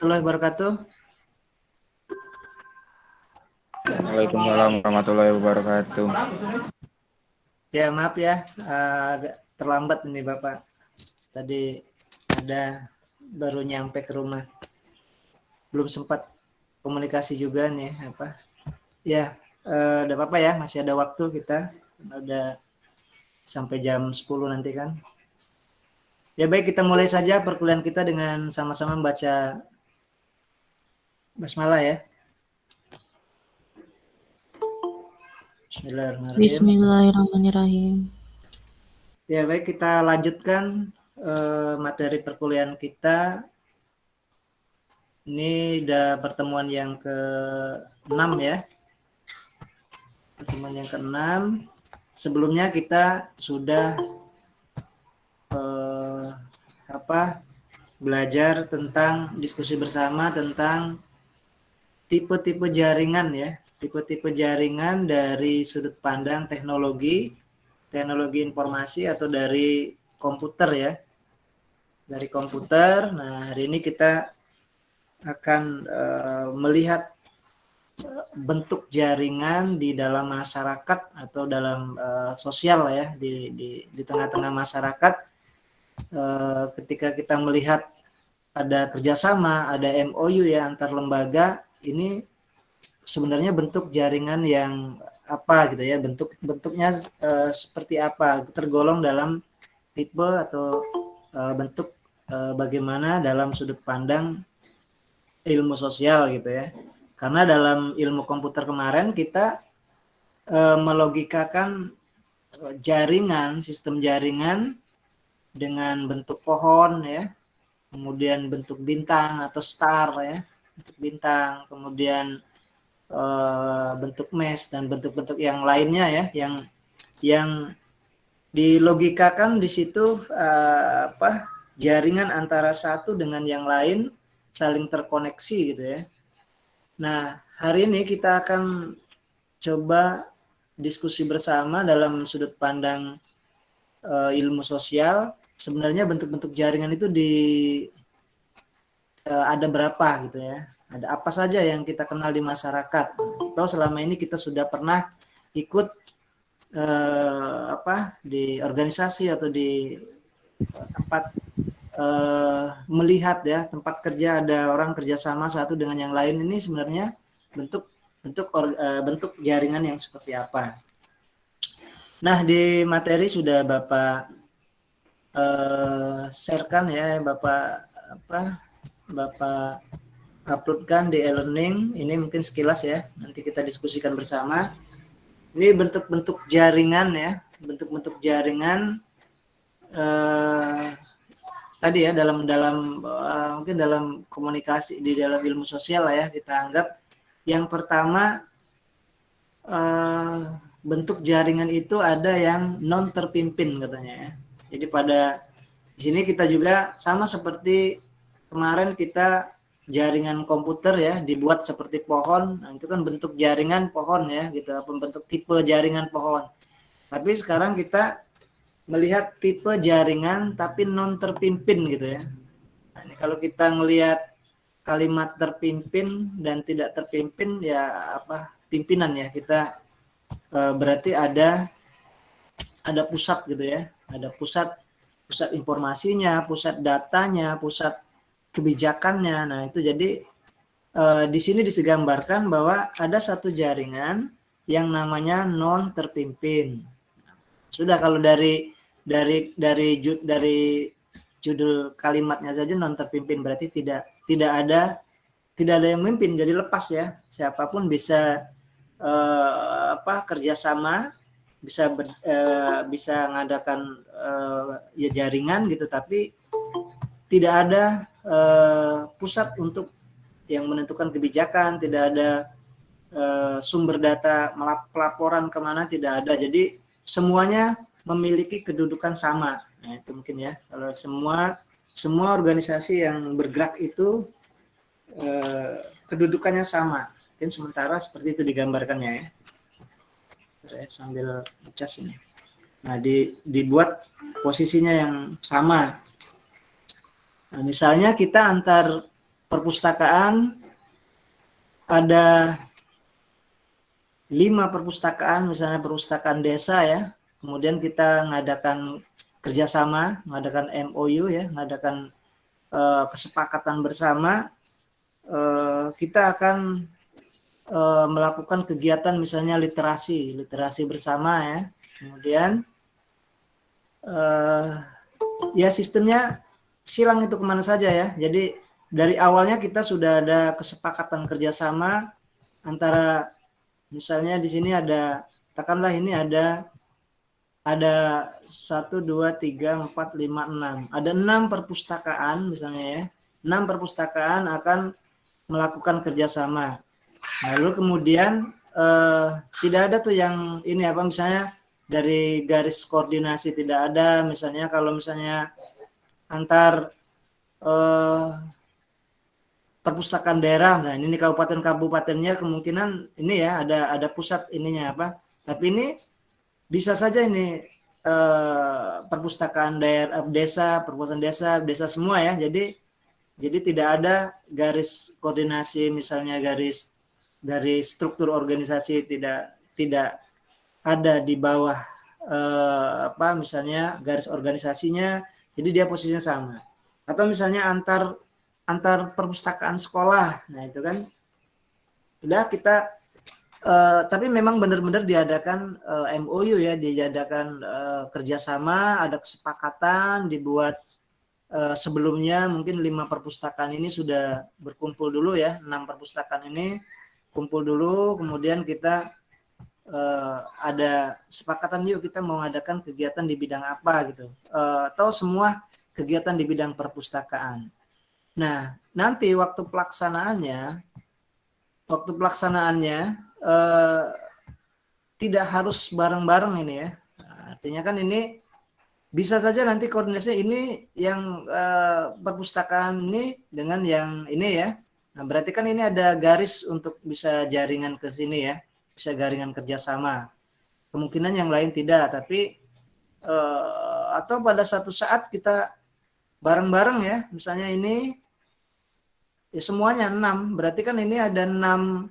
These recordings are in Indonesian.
Warahmatullahi wabarakatuh. Waalaikumsalam warahmatullahi wabarakatuh. Ya maaf ya, agak terlambat ini Bapak. Tadi baru nyampe ke rumah, belum sempat komunikasi juga nih apa. Ya, ada apa ya, masih ada waktu kita, ada sampai jam 10 nanti kan. Ya baik, kita mulai saja perkuliahan kita dengan sama-sama membaca basmalah ya. Bismillahirrahmanirrahim. Bismillahirrahmanirrahim. Ya baik, kita lanjutkan materi perkuliahan kita. Ini udah pertemuan yang ke-6 ya. Pertemuan yang ke-6. Sebelumnya kita sudah belajar tentang diskusi bersama tentang tipe-tipe jaringan ya. Tipe-tipe jaringan dari sudut pandang teknologi informasi atau dari komputer ya. Dari komputer. Nah, hari ini kita akan melihat bentuk jaringan di dalam masyarakat atau dalam sosial ya, di tengah-tengah masyarakat. Ketika kita melihat ada kerjasama, ada MOU ya antar lembaga, ini sebenarnya bentuk jaringan yang apa gitu ya, bentuknya seperti apa, tergolong dalam tipe atau bentuk bagaimana dalam sudut pandang ilmu sosial gitu ya. Karena dalam ilmu komputer kemarin kita melogikakan jaringan, sistem jaringan dengan bentuk pohon ya, kemudian bentuk bintang atau star ya, bentuk bintang, kemudian bentuk mesh dan bentuk-bentuk yang lainnya ya, yang dilogikakan di situ jaringan antara satu dengan yang lain saling terkoneksi gitu ya. Nah, hari ini kita akan coba diskusi bersama dalam sudut pandang ilmu sosial. Sebenarnya bentuk-bentuk jaringan itu ada berapa gitu ya. Ada apa saja yang kita kenal di masyarakat. Atau selama ini kita sudah pernah ikut di organisasi atau di tempat melihat ya, tempat kerja ada orang kerjasama satu dengan yang lain, ini sebenarnya bentuk jaringan yang seperti apa. Nah, di materi sudah Bapak sharekan ya, Bapak uploadkan di e-learning. Ini mungkin sekilas ya, nanti kita diskusikan bersama. Ini bentuk-bentuk jaringan ya, bentuk-bentuk jaringan tadi ya, mungkin dalam komunikasi di dalam ilmu sosial lah ya, kita anggap yang pertama bentuk jaringan itu ada yang non terpimpin katanya ya. Jadi di sini kita juga sama seperti kemarin kita jaringan komputer ya, dibuat seperti pohon. Nah, itu kan bentuk jaringan pohon ya gitu, bentuk tipe jaringan pohon. Tapi sekarang kita melihat tipe jaringan tapi non terpimpin gitu ya. Nah, ini kalau kita melihat kalimat terpimpin dan tidak terpimpin ya, pimpinan ya, kita berarti ada pusat gitu ya, ada pusat informasinya, pusat datanya, pusat kebijakannya. Nah, itu jadi di sini digambarkan bahwa ada satu jaringan yang namanya non terpimpin. Sudah, kalau dari judul kalimatnya saja non terpimpin, berarti tidak ada yang memimpin, jadi lepas ya. Siapapun bisa kerjasama, bisa mengadakan ya jaringan gitu, tapi tidak ada pusat untuk yang menentukan kebijakan, tidak ada sumber data pelaporan kemana, tidak ada. Jadi semuanya memiliki kedudukan sama. Nah, itu mungkin ya, kalau semua organisasi yang bergerak itu kedudukannya sama. Mungkin sementara seperti itu digambarkannya ya. Saya sambil ngecas ini. Nah, dibuat posisinya yang sama. Nah, misalnya kita antar perpustakaan, ada 5 perpustakaan, misalnya perpustakaan desa ya. Kemudian kita mengadakan kerjasama, mengadakan MOU ya, mengadakan kesepakatan bersama. Kita akan melakukan kegiatan misalnya literasi bersama ya. Kemudian ya sistemnya silang itu kemana saja ya. Jadi dari awalnya kita sudah ada kesepakatan kerjasama antara, misalnya di sini ada, katakanlah ini ada 1, 2, 3, 4, 5, 6. Ada 6 perpustakaan misalnya ya. 6 perpustakaan akan melakukan kerjasama. Lalu kemudian tidak ada tuh yang ini apa, misalnya dari garis koordinasi tidak ada. Misalnya kalau misalnya antar perpustakaan daerah, nah ini kabupaten-kabupatennya kemungkinan ini ya ada pusat ininya apa. Tapi ini bisa saja ini perpustakaan daerah, perpustakaan desa semua ya. Jadi tidak ada garis koordinasi, misalnya garis dari struktur organisasi tidak ada di bawah misalnya garis organisasinya. Jadi dia posisinya sama. Atau misalnya antar perpustakaan sekolah. Nah, itu kan udah kita tapi memang benar-benar diadakan MOU ya, diadakan kerjasama, ada kesepakatan, dibuat sebelumnya mungkin 5 perpustakaan ini sudah berkumpul dulu ya, 6 perpustakaan ini kumpul dulu, kemudian kita ada kesepakatan yuk kita mau mengadakan kegiatan di bidang apa gitu, atau semua kegiatan di bidang perpustakaan. Nah, nanti waktu pelaksanaannya tidak harus bareng-bareng ini ya. Nah, artinya kan ini bisa saja nanti koordinasi ini yang perpustakaan ini dengan yang ini ya. Nah, berarti kan ini ada garis untuk bisa jaringan ke sini ya, bisa jaringan kerjasama. Kemungkinan yang lain tidak, tapi atau pada satu saat kita bareng-bareng ya, misalnya ini ya semuanya 6, berarti kan ini ada 6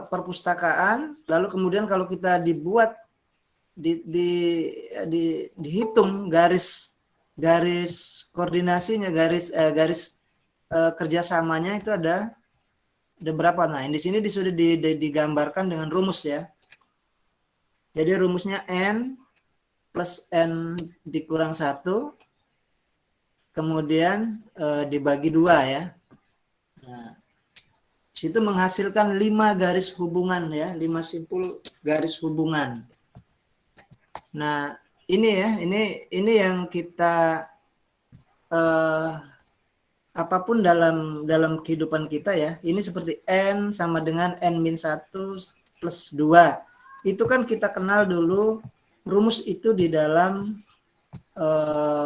perpustakaan, lalu kemudian kalau kita dibuat dihitung garis koordinasinya, garis kerjasamanya itu ada berapa. Nah, di sini sudah digambarkan dengan rumus ya. Jadi rumusnya N plus N dikurang 1, kemudian dibagi 2 ya. Nah, situ menghasilkan 5 garis hubungan ya, 5 simpul garis hubungan. Nah, ini ya, ini yang kita apapun dalam kehidupan kita ya, ini seperti N sama dengan N-1 plus 2. Itu kan kita kenal dulu rumus itu di dalam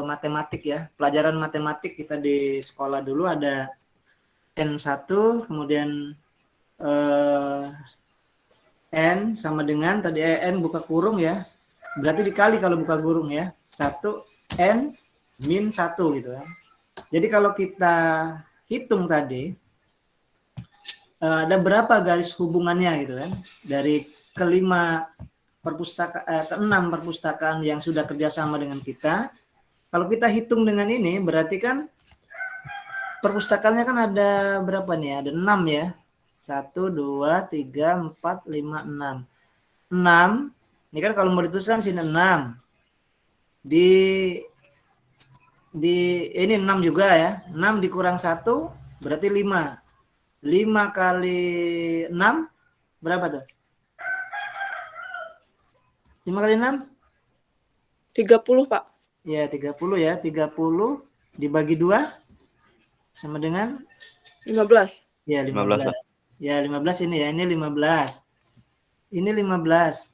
matematik ya, pelajaran matematik kita di sekolah dulu ada N1, kemudian N sama dengan tadi N buka kurung ya, berarti dikali kalau buka kurung ya, 1 N min 1 gitu ya. Jadi kalau kita hitung tadi ada berapa garis hubungannya gitu kan, dari ke-6 perpustakaan yang sudah kerjasama dengan kita. Kalau kita hitung dengan ini berarti kan perpustakaannya kan ada berapa nih? Ada 6 ya. 1, 2, 3, 4, 5, 6. 6. Ini kan kalau mau dituliskan sini 6. Ini 6 juga ya. 6 dikurang 1 berarti 5. 5 kali 6 berapa tuh? 5 kali 6? 30, Pak. Ya, 30 ya. 30 dibagi 2 sama dengan 15. ya 15. Ya 15 ini ya. Ini 15. Ini 15.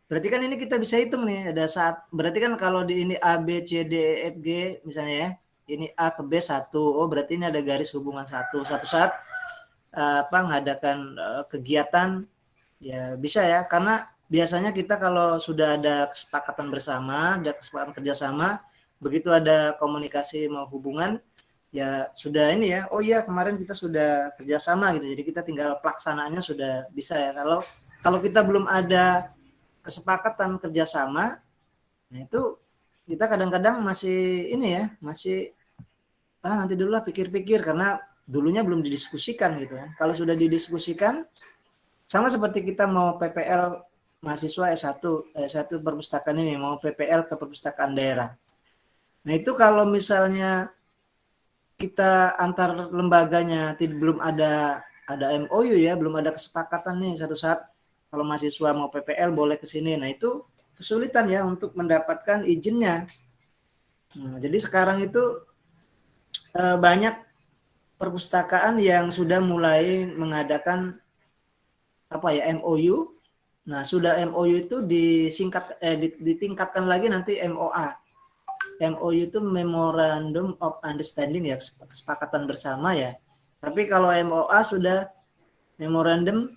Berarti kan ini kita bisa hitung nih, ada saat, berarti kan kalau di ini A, B, C, D, E, F, G misalnya ya, ini A ke B 1, oh berarti ini ada garis hubungan 1. Satu saat mengadakan kegiatan ya bisa ya, karena biasanya kita kalau sudah ada kesepakatan bersama, ada kesepakatan kerjasama, begitu ada komunikasi mau hubungan, ya sudah ini ya, oh iya kemarin kita sudah kerjasama gitu, jadi kita tinggal pelaksanaannya sudah bisa ya. Kalau kita belum ada kesepakatan kerjasama, nah itu kita kadang-kadang masih ini ya, masih nanti dulu lah pikir-pikir, karena dulunya belum didiskusikan gitu ya. Kalau sudah didiskusikan, sama seperti kita mau PPL mahasiswa S1 perpustakaan ini, mau PPL ke perpustakaan daerah. Nah itu kalau misalnya kita antar lembaganya belum ada MOU ya, belum ada kesepakatan nih satu saat kalau mahasiswa mau PPL boleh ke sini. Nah itu kesulitan ya untuk mendapatkan izinnya. Nah, jadi sekarang itu banyak perpustakaan yang sudah mulai mengadakan MOU. Nah, sudah MOU itu ditingkatkan lagi nanti MOA. MOU itu Memorandum of Understanding ya, kesepakatan bersama ya. Tapi kalau MOA sudah Memorandum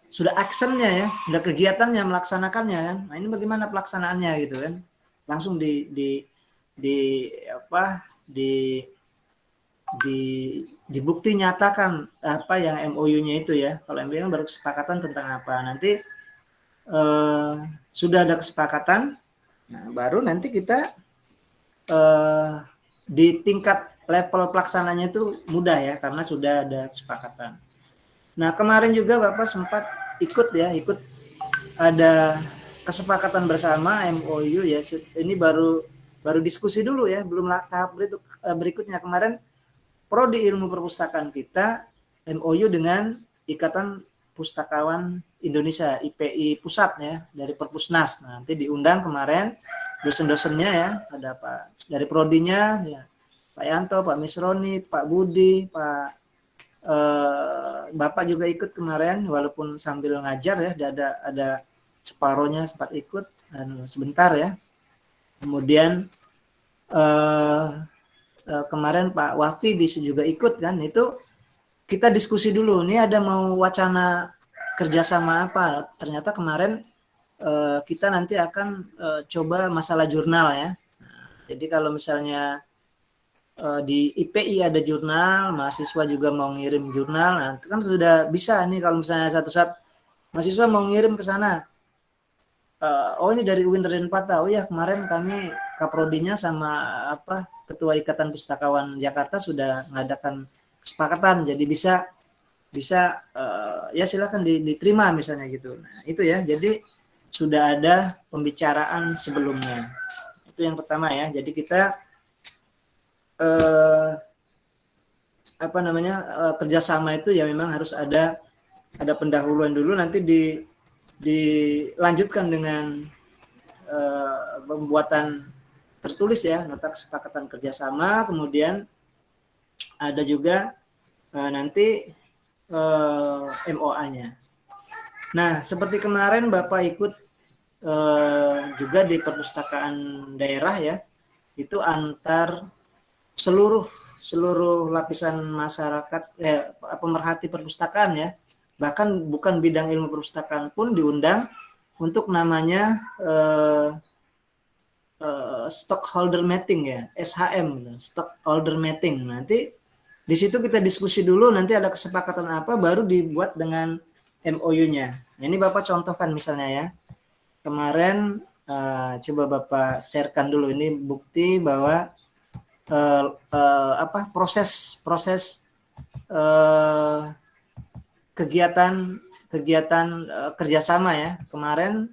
sudah actionnya ya, sudah kegiatannya, melaksanakannya kan. Nah, ini bagaimana pelaksanaannya gitu kan. Langsung dibukti nyatakan apa yang MOU-nya itu ya. Kalau MOU baru kesepakatan tentang apa. Nanti sudah ada kesepakatan, nah, baru nanti kita di tingkat level pelaksananya itu mudah ya, karena sudah ada kesepakatan. Nah, kemarin juga Bapak sempat ikut ada kesepakatan bersama MOU ya. Ini baru diskusi dulu ya, belum tahap berikutnya. Kemarin Prodi Ilmu Perpustakaan kita MOU dengan Ikatan Pustakawan Indonesia IPI Pusat ya, dari Perpusnas. Nah, nanti diundang kemarin dosen-dosennya ya, ada Pak dari prodinya ya, Pak Yanto, Pak Misroni, Pak Budi, Bapak juga ikut kemarin walaupun sambil ngajar ya, ada separohnya sempat ikut dan sebentar ya. Kemudian kemarin Pak Wafi bisa juga ikut kan, itu kita diskusi dulu, ini ada mau wacana kerjasama apa. Ternyata kemarin kita nanti akan coba masalah jurnal ya. Nah, jadi kalau misalnya di IPI ada jurnal, mahasiswa juga mau ngirim jurnal, nah itu kan sudah bisa nih kalau misalnya satu saat mahasiswa mau ngirim ke sana. Ini dari UIN Raden Patah. Oh ya, kemarin kami Kaprodinya sama Ketua Ikatan Pustakawan Jakarta sudah mengadakan kesepakatan, jadi bisa ya silakan diterima misalnya gitu. Nah, itu ya. Jadi sudah ada pembicaraan sebelumnya. Itu yang pertama ya. Jadi kita kerjasama itu ya memang harus ada pendahuluan dulu, nanti dilanjutkan dengan pembuatan tertulis ya, nota kesepakatan kerjasama. Kemudian ada juga nanti MOA-nya. Nah, seperti kemarin Bapak ikut juga di perpustakaan daerah ya, itu antar seluruh lapisan masyarakat pemerhati perpustakaan ya, bahkan bukan bidang ilmu perpustakaan pun diundang untuk namanya stockholder meeting ya, SHM, stockholder meeting. Nanti di situ kita diskusi dulu, nanti ada kesepakatan apa baru dibuat dengan MOU-nya. Nah, ini Bapak contohkan misalnya ya, kemarin coba Bapak sharekan dulu, ini bukti bahwa proses kegiatan kerjasama ya kemarin.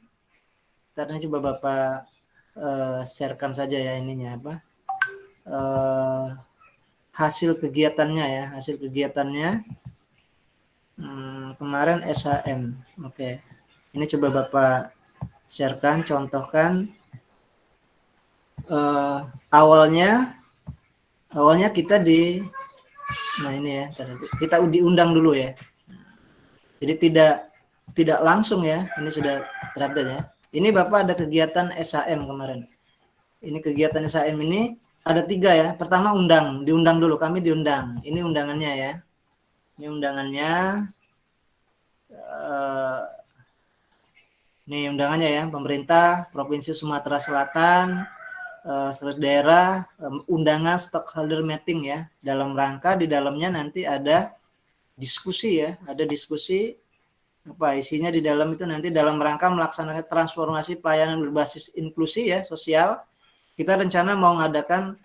Karena coba Bapak sharekan saja ya ininya hasil kegiatannya kemarin SHM. Oke. Ini coba Bapak sharekan, contohkan awalnya kita kita diundang dulu ya. Jadi tidak langsung ya, ini sudah terupdate ya. Ini Bapak ada kegiatan SHM kemarin. Ini kegiatan SHM ini ada 3 ya. Pertama diundang dulu, kami diundang. Ini undangannya ya. Ini undangannya. Ini undangannya ya, pemerintah Provinsi Sumatera Selatan, sekretaris daerah undangan stockholder meeting ya, dalam rangka di dalamnya nanti ada diskusi ya, ada diskusi apa isinya di dalam itu nanti dalam rangka melaksanakan transformasi pelayanan berbasis inklusi ya sosial. Kita rencana mau mengadakan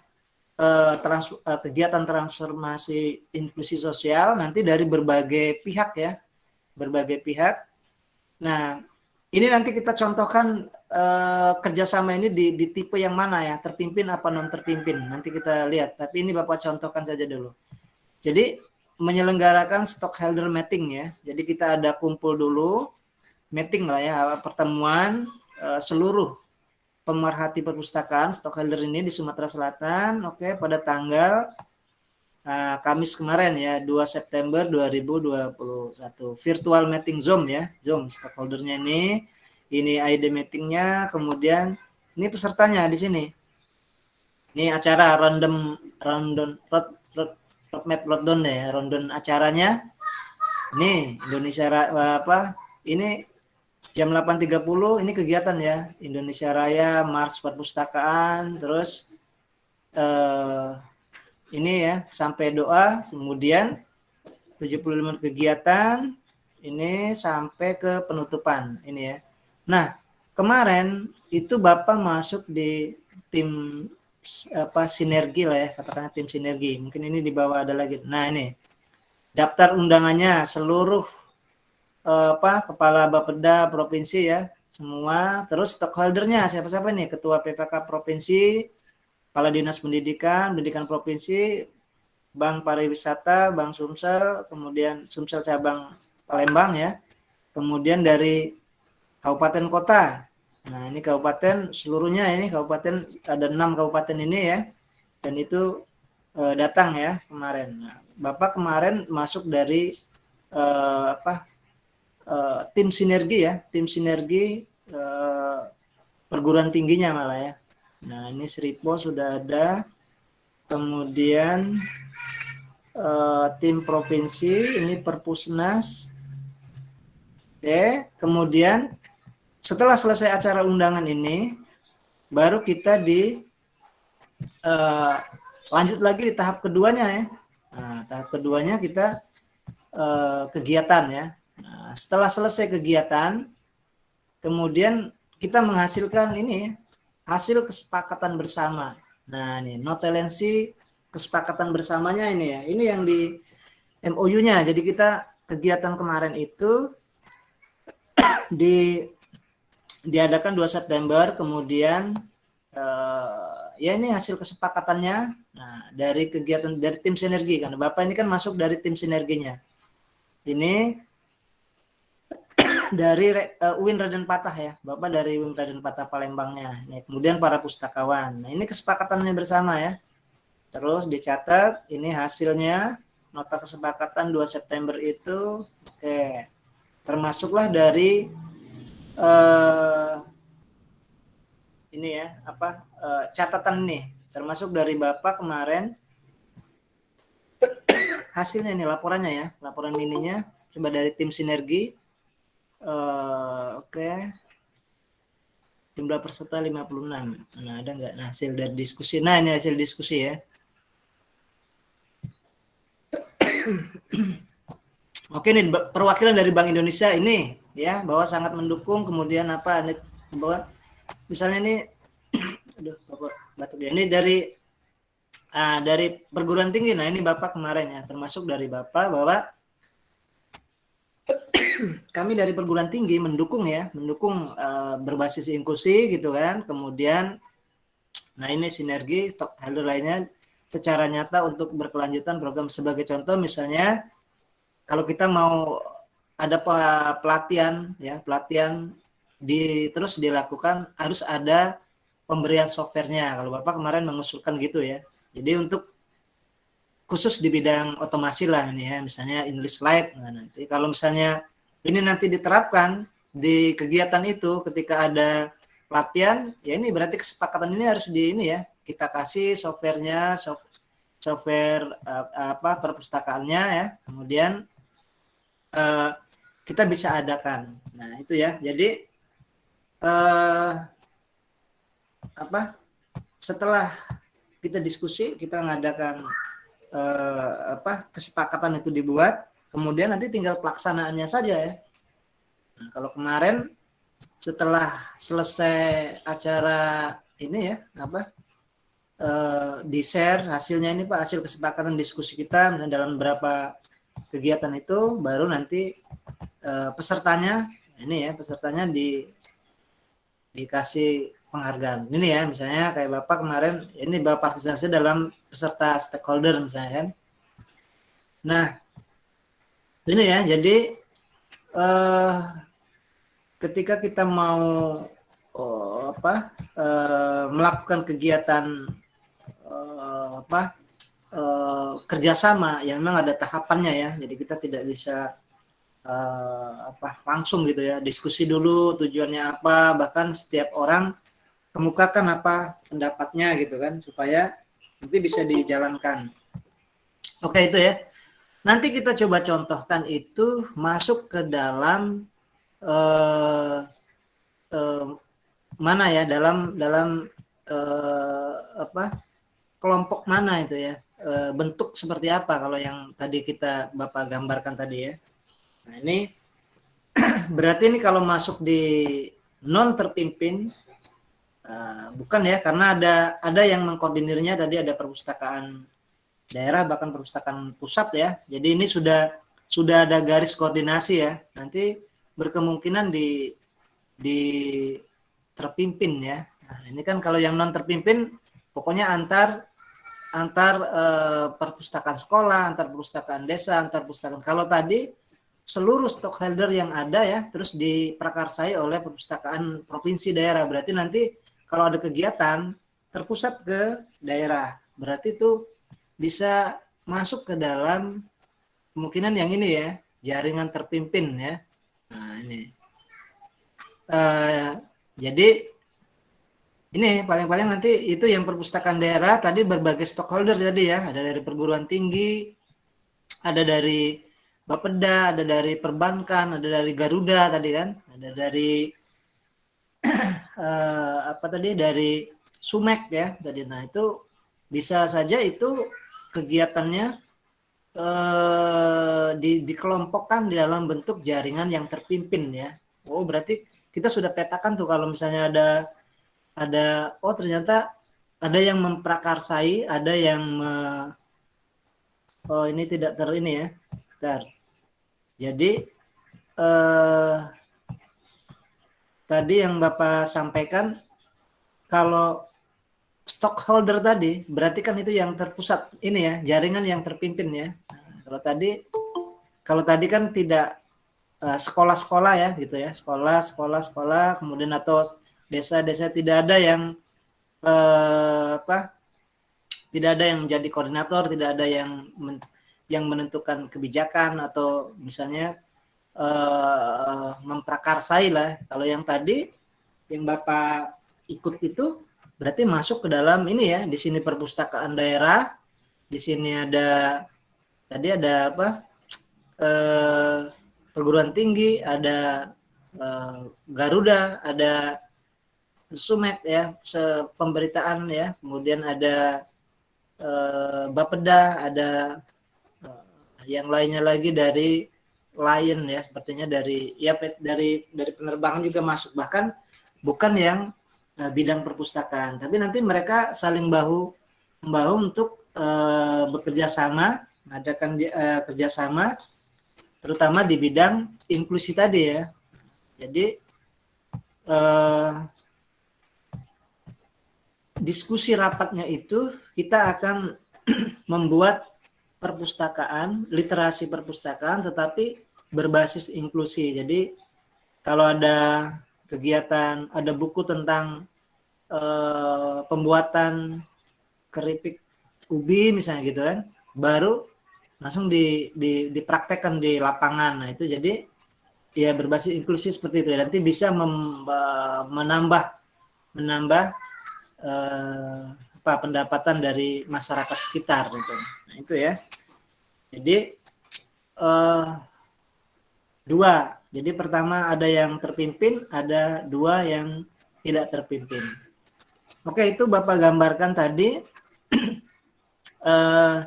kegiatan transformasi inklusi sosial nanti dari berbagai pihak ya, berbagai pihak. Nah, ini nanti kita contohkan kerjasama ini di tipe yang mana ya, terpimpin apa non terpimpin, nanti kita lihat. Tapi ini Bapak contohkan saja dulu. Jadi menyelenggarakan stockholder meeting ya, jadi kita ada kumpul dulu, meeting lah ya, pertemuan seluruh pemerhati perpustakaan stockholder ini di Sumatera Selatan, oke, pada tanggal Kamis kemarin ya, 2 September 2021. Virtual meeting Zoom ya, Zoom stockholdernya ini ID meetingnya, kemudian ini pesertanya di sini. Ini acara roadmap rundown ya, rundown acaranya. Ini Indonesia apa? Ini jam 8.30 ini kegiatan ya, Indonesia Raya, Mars Perpustakaan, terus ini ya sampai doa, kemudian 75 kegiatan ini sampai ke penutupan ini ya. Nah, kemarin itu Bapak masuk di tim apa sinergi lah ya, katakanlah tim sinergi. Mungkin ini di bawah ada lagi. Nah, ini daftar undangannya seluruh kepala Bapeda provinsi ya, semua. Terus stockholdernya siapa-siapa nih? Ketua PPK provinsi, Kepala Dinas Pendidikan Provinsi, Bank Pariwisata, Bank Sumsel, kemudian Sumsel cabang Palembang ya. Kemudian dari kabupaten kota. Nah, ini kabupaten seluruhnya, ini kabupaten ada 6 kabupaten ini ya. Dan itu datang ya kemarin. Nah, Bapak kemarin masuk dari tim sinergi ya, tim sinergi perguruan tingginya malah ya. Nah, ini Seripo sudah ada, kemudian tim provinsi, ini Perpusnas, kemudian setelah selesai acara undangan ini, baru kita lanjut lagi di tahap keduanya ya. Nah, tahap keduanya kita kegiatan ya. Nah, setelah selesai kegiatan, kemudian kita menghasilkan ini hasil kesepakatan bersama. Nah, ini notulensi kesepakatan bersamanya ini ya. Ini yang di MOU-nya. Jadi kita kegiatan kemarin itu diadakan 2 September, kemudian ya ini hasil kesepakatannya. Nah, dari kegiatan dari tim sinergi kan. Bapak ini kan masuk dari tim sinerginya. Ini dari UIN Raden Patah ya, Bapak dari UIN Raden Patah Palembangnya. Nih, kemudian para pustakawan. Nah, ini kesepakatannya bersama ya. Terus dicatat, ini hasilnya nota kesepakatan 2 September itu, oke. Termasuklah dari ini ya, catatan nih, termasuk dari Bapak kemarin hasilnya ini laporannya ya, laporan mininya coba dari tim sinergi. Oke. Jumlah peserta 56. Nah, ada nggak hasil dari diskusi? Nah, ini hasil diskusi ya. Oke, nih perwakilan dari Bank Indonesia ini ya, bahwa sangat mendukung, kemudian bahwa misalnya ini aduh Bapak batuk ya. Ini dari perguruan tinggi. Nah, ini Bapak kemarin ya, termasuk dari Bapak bahwa kami dari perguruan tinggi mendukung berbasis inklusi gitu kan. Kemudian nah ini sinergi stockholder lainnya secara nyata untuk berkelanjutan program. Sebagai contoh misalnya kalau kita mau ada pelatihan terus dilakukan, harus ada pemberian softwarenya. Kalau Bapak kemarin mengusulkan gitu ya. Jadi untuk khusus di bidang otomasi lah ini ya, misalnya English Slide. Nah, nanti kalau misalnya ini nanti diterapkan di kegiatan itu ketika ada pelatihan, ya ini berarti kesepakatan ini harus kita kasih softwarenya, software perpustakaannya ya. Kemudian kita bisa adakan. Nah, itu ya. Jadi setelah kita diskusi, kita mengadakan kesepakatan itu dibuat, kemudian nanti tinggal pelaksanaannya saja ya. Nah, kalau kemarin setelah selesai acara ini ya di share hasilnya ini Pak, hasil kesepakatan diskusi kita misalnya dalam beberapa kegiatan itu, baru nanti pesertanya dikasih penghargaan. Ini ya, misalnya kayak Bapak kemarin, ini Bapak partisipasi dalam peserta stakeholder misalnya kan. Nah, ini ya, jadi ketika kita mau melakukan kegiatan kerjasama yang memang ada tahapannya ya, jadi kita tidak bisa langsung gitu ya, diskusi dulu tujuannya apa, bahkan setiap orang kemukakan apa pendapatnya gitu kan, supaya nanti bisa dijalankan. Oke, itu ya. Nanti kita coba contohkan itu masuk ke dalam mana ya, dalam kelompok mana itu ya, bentuk seperti apa kalau yang tadi Bapak gambarkan tadi ya. Nah, ini berarti ini kalau masuk di non terpimpin, bukan ya, karena ada yang mengkoordinirnya tadi, ada perpustakaan daerah bahkan perpustakaan pusat ya. Jadi ini sudah ada garis koordinasi ya. Nanti berkemungkinan di terpimpin ya. Nah, ini kan kalau yang non terpimpin pokoknya antar perpustakaan sekolah, antar perpustakaan desa, antar perpustakaan. Kalau tadi seluruh stakeholder yang ada ya, terus diprakarsai oleh perpustakaan provinsi daerah. Berarti nanti kalau ada kegiatan terpusat ke daerah, berarti itu bisa masuk ke dalam kemungkinan yang ini ya, jaringan terpimpin ya. Nah ini, jadi ini paling-paling nanti itu yang perpustakaan daerah tadi, berbagai stakeholder tadi ya, ada dari perguruan tinggi, ada dari Bapeda, ada dari perbankan, ada dari Garuda tadi kan, ada dari dari Sumek ya tadi. Nah itu bisa saja itu kegiatannya dikelompokkan di dalam bentuk jaringan yang terpimpin ya. Oh berarti kita sudah petakan tuh, kalau misalnya ada oh ternyata ada yang memprakarsai, ada yang oh ini tidak ini ya. Bentar. Jadi tadi yang Bapak sampaikan, kalau stockholder tadi berarti kan itu yang terpusat ini ya, jaringan yang terpimpin ya. Nah, kalau tadi kan tidak sekolah-sekolah ya gitu ya, sekolah kemudian atau desa-desa, tidak ada yang tidak ada yang menjadi koordinator, tidak ada yang menentukan kebijakan atau misalnya memprakarsai lah. Kalau yang tadi yang Bapak ikut itu berarti masuk ke dalam ini ya, di sini perpustakaan daerah, di sini ada tadi ada perguruan tinggi, ada Garuda, ada Sumek ya, pemberitaan ya, kemudian ada Bapeda, ada yang lainnya lagi dari lain ya, sepertinya dari penerbangan juga masuk, bahkan bukan yang bidang perpustakaan, tapi nanti mereka saling bahu membahu untuk bekerja sama, mengadakan kerjasama, terutama di bidang inklusi tadi ya. Jadi diskusi rapatnya itu kita akan membuat perpustakaan, literasi perpustakaan, tetapi berbasis inklusi. Jadi kalau ada kegiatan, ada buku tentang pembuatan keripik ubi misalnya gitu kan, baru langsung dipraktekkan di lapangan. Nah itu jadi ya berbasis inklusi seperti itu ya. Nanti bisa menambah pendapatan dari masyarakat sekitar gitu. Nah itu ya. Jadi dua. Jadi pertama ada yang terpimpin, ada dua yang tidak terpimpin. Oke, itu Bapak gambarkan tadi eh,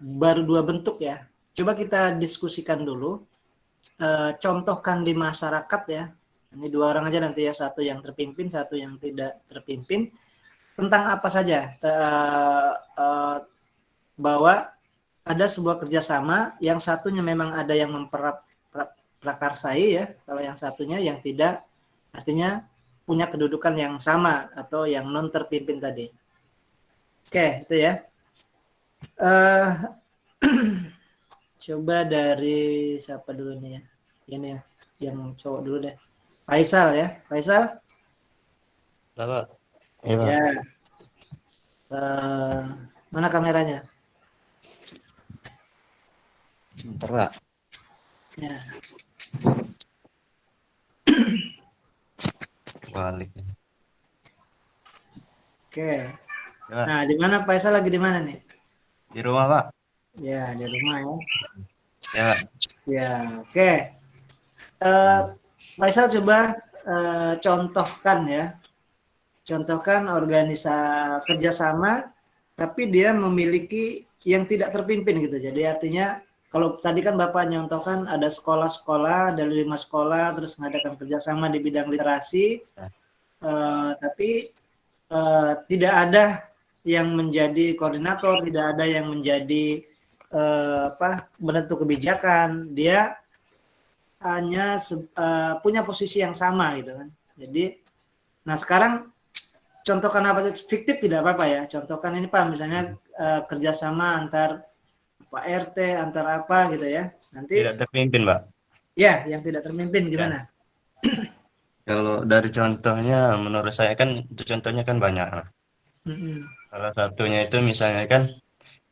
baru 2 bentuk ya. Coba kita diskusikan dulu, contohkan di masyarakat ya. Ini 2 orang aja nanti ya, satu yang terpimpin, satu yang tidak terpimpin. Tentang apa saja? Bahwa ada sebuah kerjasama, yang satunya memang ada yang memprakarsai ya, kalau yang satunya yang tidak, artinya punya kedudukan yang sama atau yang non terpimpin tadi. Oke, itu ya. Coba dari siapa dulu nih ya? Ini ya, yang cowok dulu deh. Faisal ya, Faisal. Bapak. Iya, Pak. Ya. Mana kameranya? Bentar, Pak. Ya. Balik. Oke. Ya, Nah, di mana Faisal lagi di mana nih? di rumah, Pak. Ya, di rumah ya. Ya, Pak. Ya, oke. Faisal coba contohkan ya. Contohkan organisasi kerjasama, tapi dia memiliki yang tidak terpimpin gitu. Jadi artinya kalau tadi kan Bapak nyontohkan ada sekolah-sekolah, ada 5 sekolah, terus mengadakan kerjasama di bidang literasi, tapi tidak ada yang menjadi koordinator, tidak ada yang menjadi penentu kebijakan. Dia hanya punya posisi yang sama gitu kan. Jadi, nah sekarang contohkan apa fiktif tidak apa-apa ya. Contohkan ini Pak, misalnya kerjasama antar Pak RT, antar apa gitu ya. Nanti Tidak terpimpin, Pak. ya yang tidak terpimpin gimana? Kalau dari contohnya, menurut saya kan itu contohnya kan banyak. Salah satunya itu misalnya kan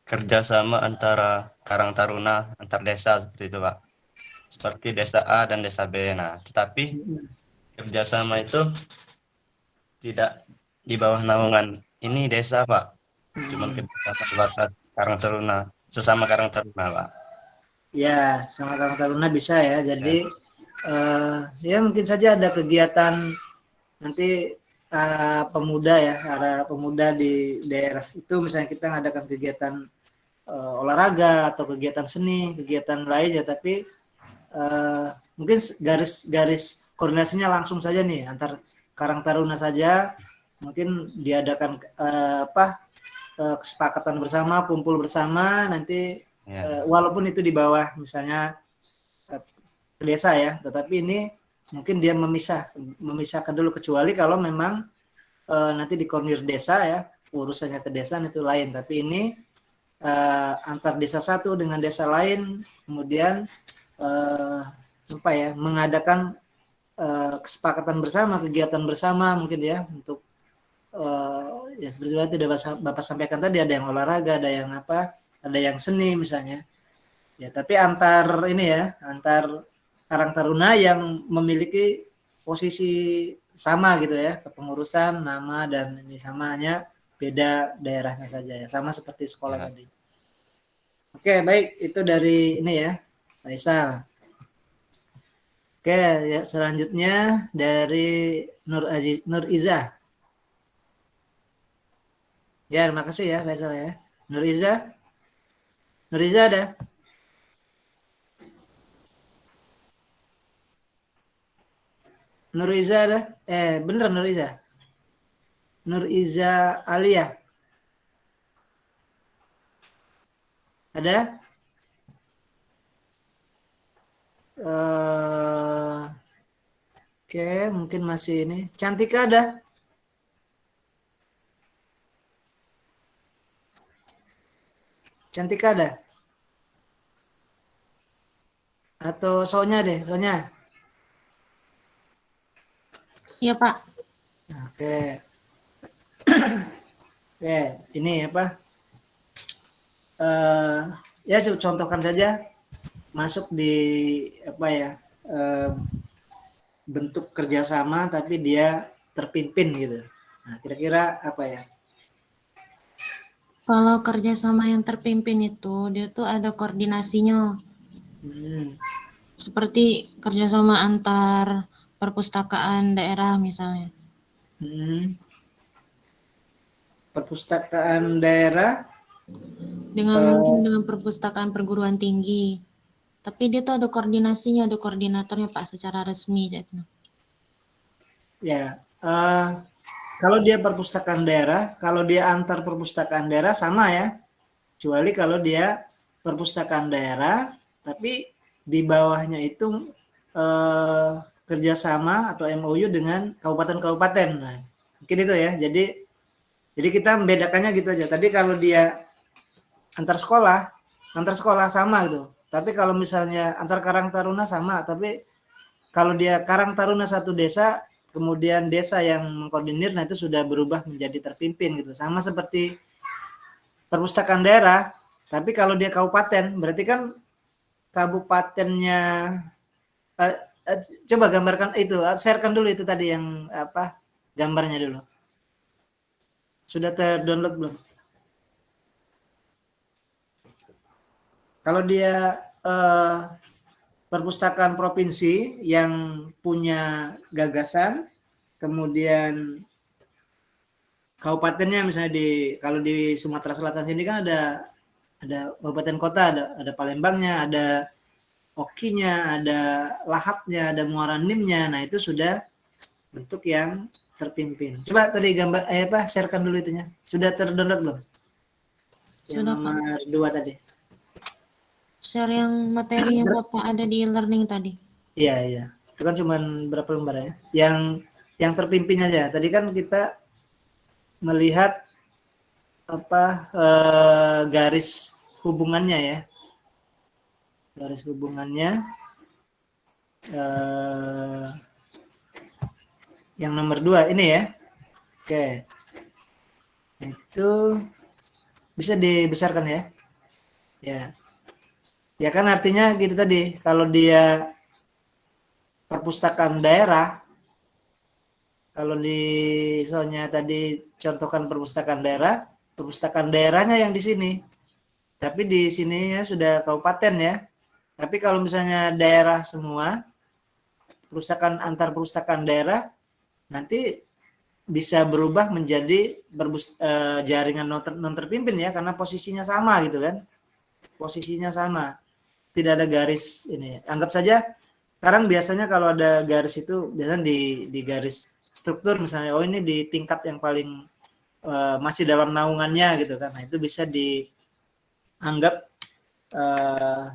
kerjasama antara Karang Taruna antar desa seperti itu, Pak. Seperti desa A dan desa B. Nah, tetapi kerjasama itu tidak di bawah naungan ini desa, Pak. Cuman kerjasama sebatas Karang Taruna, sesama Karang Taruna, Pak. Ya, sama Karang Taruna bisa ya. Jadi ya mungkin saja ada kegiatan nanti pemuda ya, para pemuda di daerah itu misalnya kita ngadakan kegiatan olahraga atau kegiatan seni, kegiatan lain ya, tapi mungkin garis koordinasinya langsung saja nih antar Karang Taruna saja, mungkin diadakan kesepakatan bersama, kumpul bersama nanti walaupun itu di bawah misalnya desa ya, tetapi ini mungkin dia memisahkan dulu, kecuali kalau memang nanti di koordinir desa ya, urusannya ke desa itu lain, tapi ini antar desa satu dengan desa lain, kemudian mengadakan kesepakatan bersama, kegiatan bersama mungkin ya, untuk ya seperti itu Bapak sampaikan tadi, ada yang olahraga, ada yang ada yang seni misalnya ya, tapi antar ini ya, antar Karang Taruna yang memiliki posisi sama gitu ya, kepengurusan, nama dan ini samanya, beda daerahnya saja ya, sama seperti sekolah tadi. Oke, baik, itu dari ini ya, Faisal. Oke, ya selanjutnya dari Nur Iza. Ya, terima kasih ya Faisal ya. Nur Iza ada? Nur Iza ada? Bener Nur Iza. Nur Iza Alia. Ada? Oke, mungkin masih ini. Cantika ada? Cantika ada? Atau Sonya deh, Sonya? Iya, Pak. Oke. Oke, ini apa? Ya contohkan saja, masuk di bentuk kerjasama tapi dia terpimpin gitu. Nah, kira-kira apa ya? Kalau kerjasama yang terpimpin itu, dia tuh ada koordinasinya. Seperti kerjasama antar perpustakaan daerah misalnya. Perpustakaan daerah Mungkin dengan perpustakaan perguruan tinggi. Tapi dia tuh ada koordinasinya, ada koordinatornya Pak secara resmi gitu. ya. Kalau dia perpustakaan daerah, kalau dia antar perpustakaan daerah sama ya. Kecuali kalau dia perpustakaan daerah, tapi di bawahnya itu kerjasama atau MOU dengan kabupaten-kabupaten. Nah, mungkin itu ya. Jadi kita membedakannya gitu aja. Tadi kalau dia antar sekolah sama gitu. Tapi kalau misalnya antar Karang Taruna sama, tapi kalau dia Karang Taruna satu desa, kemudian desa yang mengkoordinir, nah itu sudah berubah menjadi terpimpin gitu. Sama seperti perpustakaan daerah, tapi kalau dia kabupaten, berarti kan kabupatennya coba gambarkan itu, sharekan dulu itu tadi yang apa gambarnya dulu. Sudah terdownload belum? Kalau dia perpustakaan provinsi yang punya gagasan, kemudian kabupatennya misalnya kalau di Sumatera Selatan sini kan ada kabupaten kota, ada Palembangnya, ada Okinya, ada Lahatnya, ada Muara Nimnya. Nah, itu sudah bentuk yang terpimpin. Coba tadi sharekan dulu itunya. Sudah terdownload belum? Yang Sudah, nomor 2 tadi. Share yang materi yang Bapak ada di e-learning tadi. Iya. Itu kan cuma berapa lembar ya? Yang terpimpin aja. Tadi kan kita melihat garis hubungannya ya. Garis hubungannya yang nomor 2 ini ya. Oke. Itu bisa dibesarkan ya. Ya kan artinya gitu tadi. Kalau dia perpustakaan daerah, kalau di soalnya tadi contohkan perpustakaan daerahnya yang di sini. Tapi di sini ya sudah kabupaten ya. Tapi kalau misalnya daerah semua, antar perpustakaan daerah nanti bisa berubah menjadi jaringan non terpimpin ya, karena posisinya sama gitu kan. Posisinya sama. Tidak ada garis ini. Anggap saja sekarang biasanya kalau ada garis itu biasanya di garis struktur misalnya, oh ini di tingkat yang paling masih dalam naungannya gitu kan. Nah, itu bisa dianggap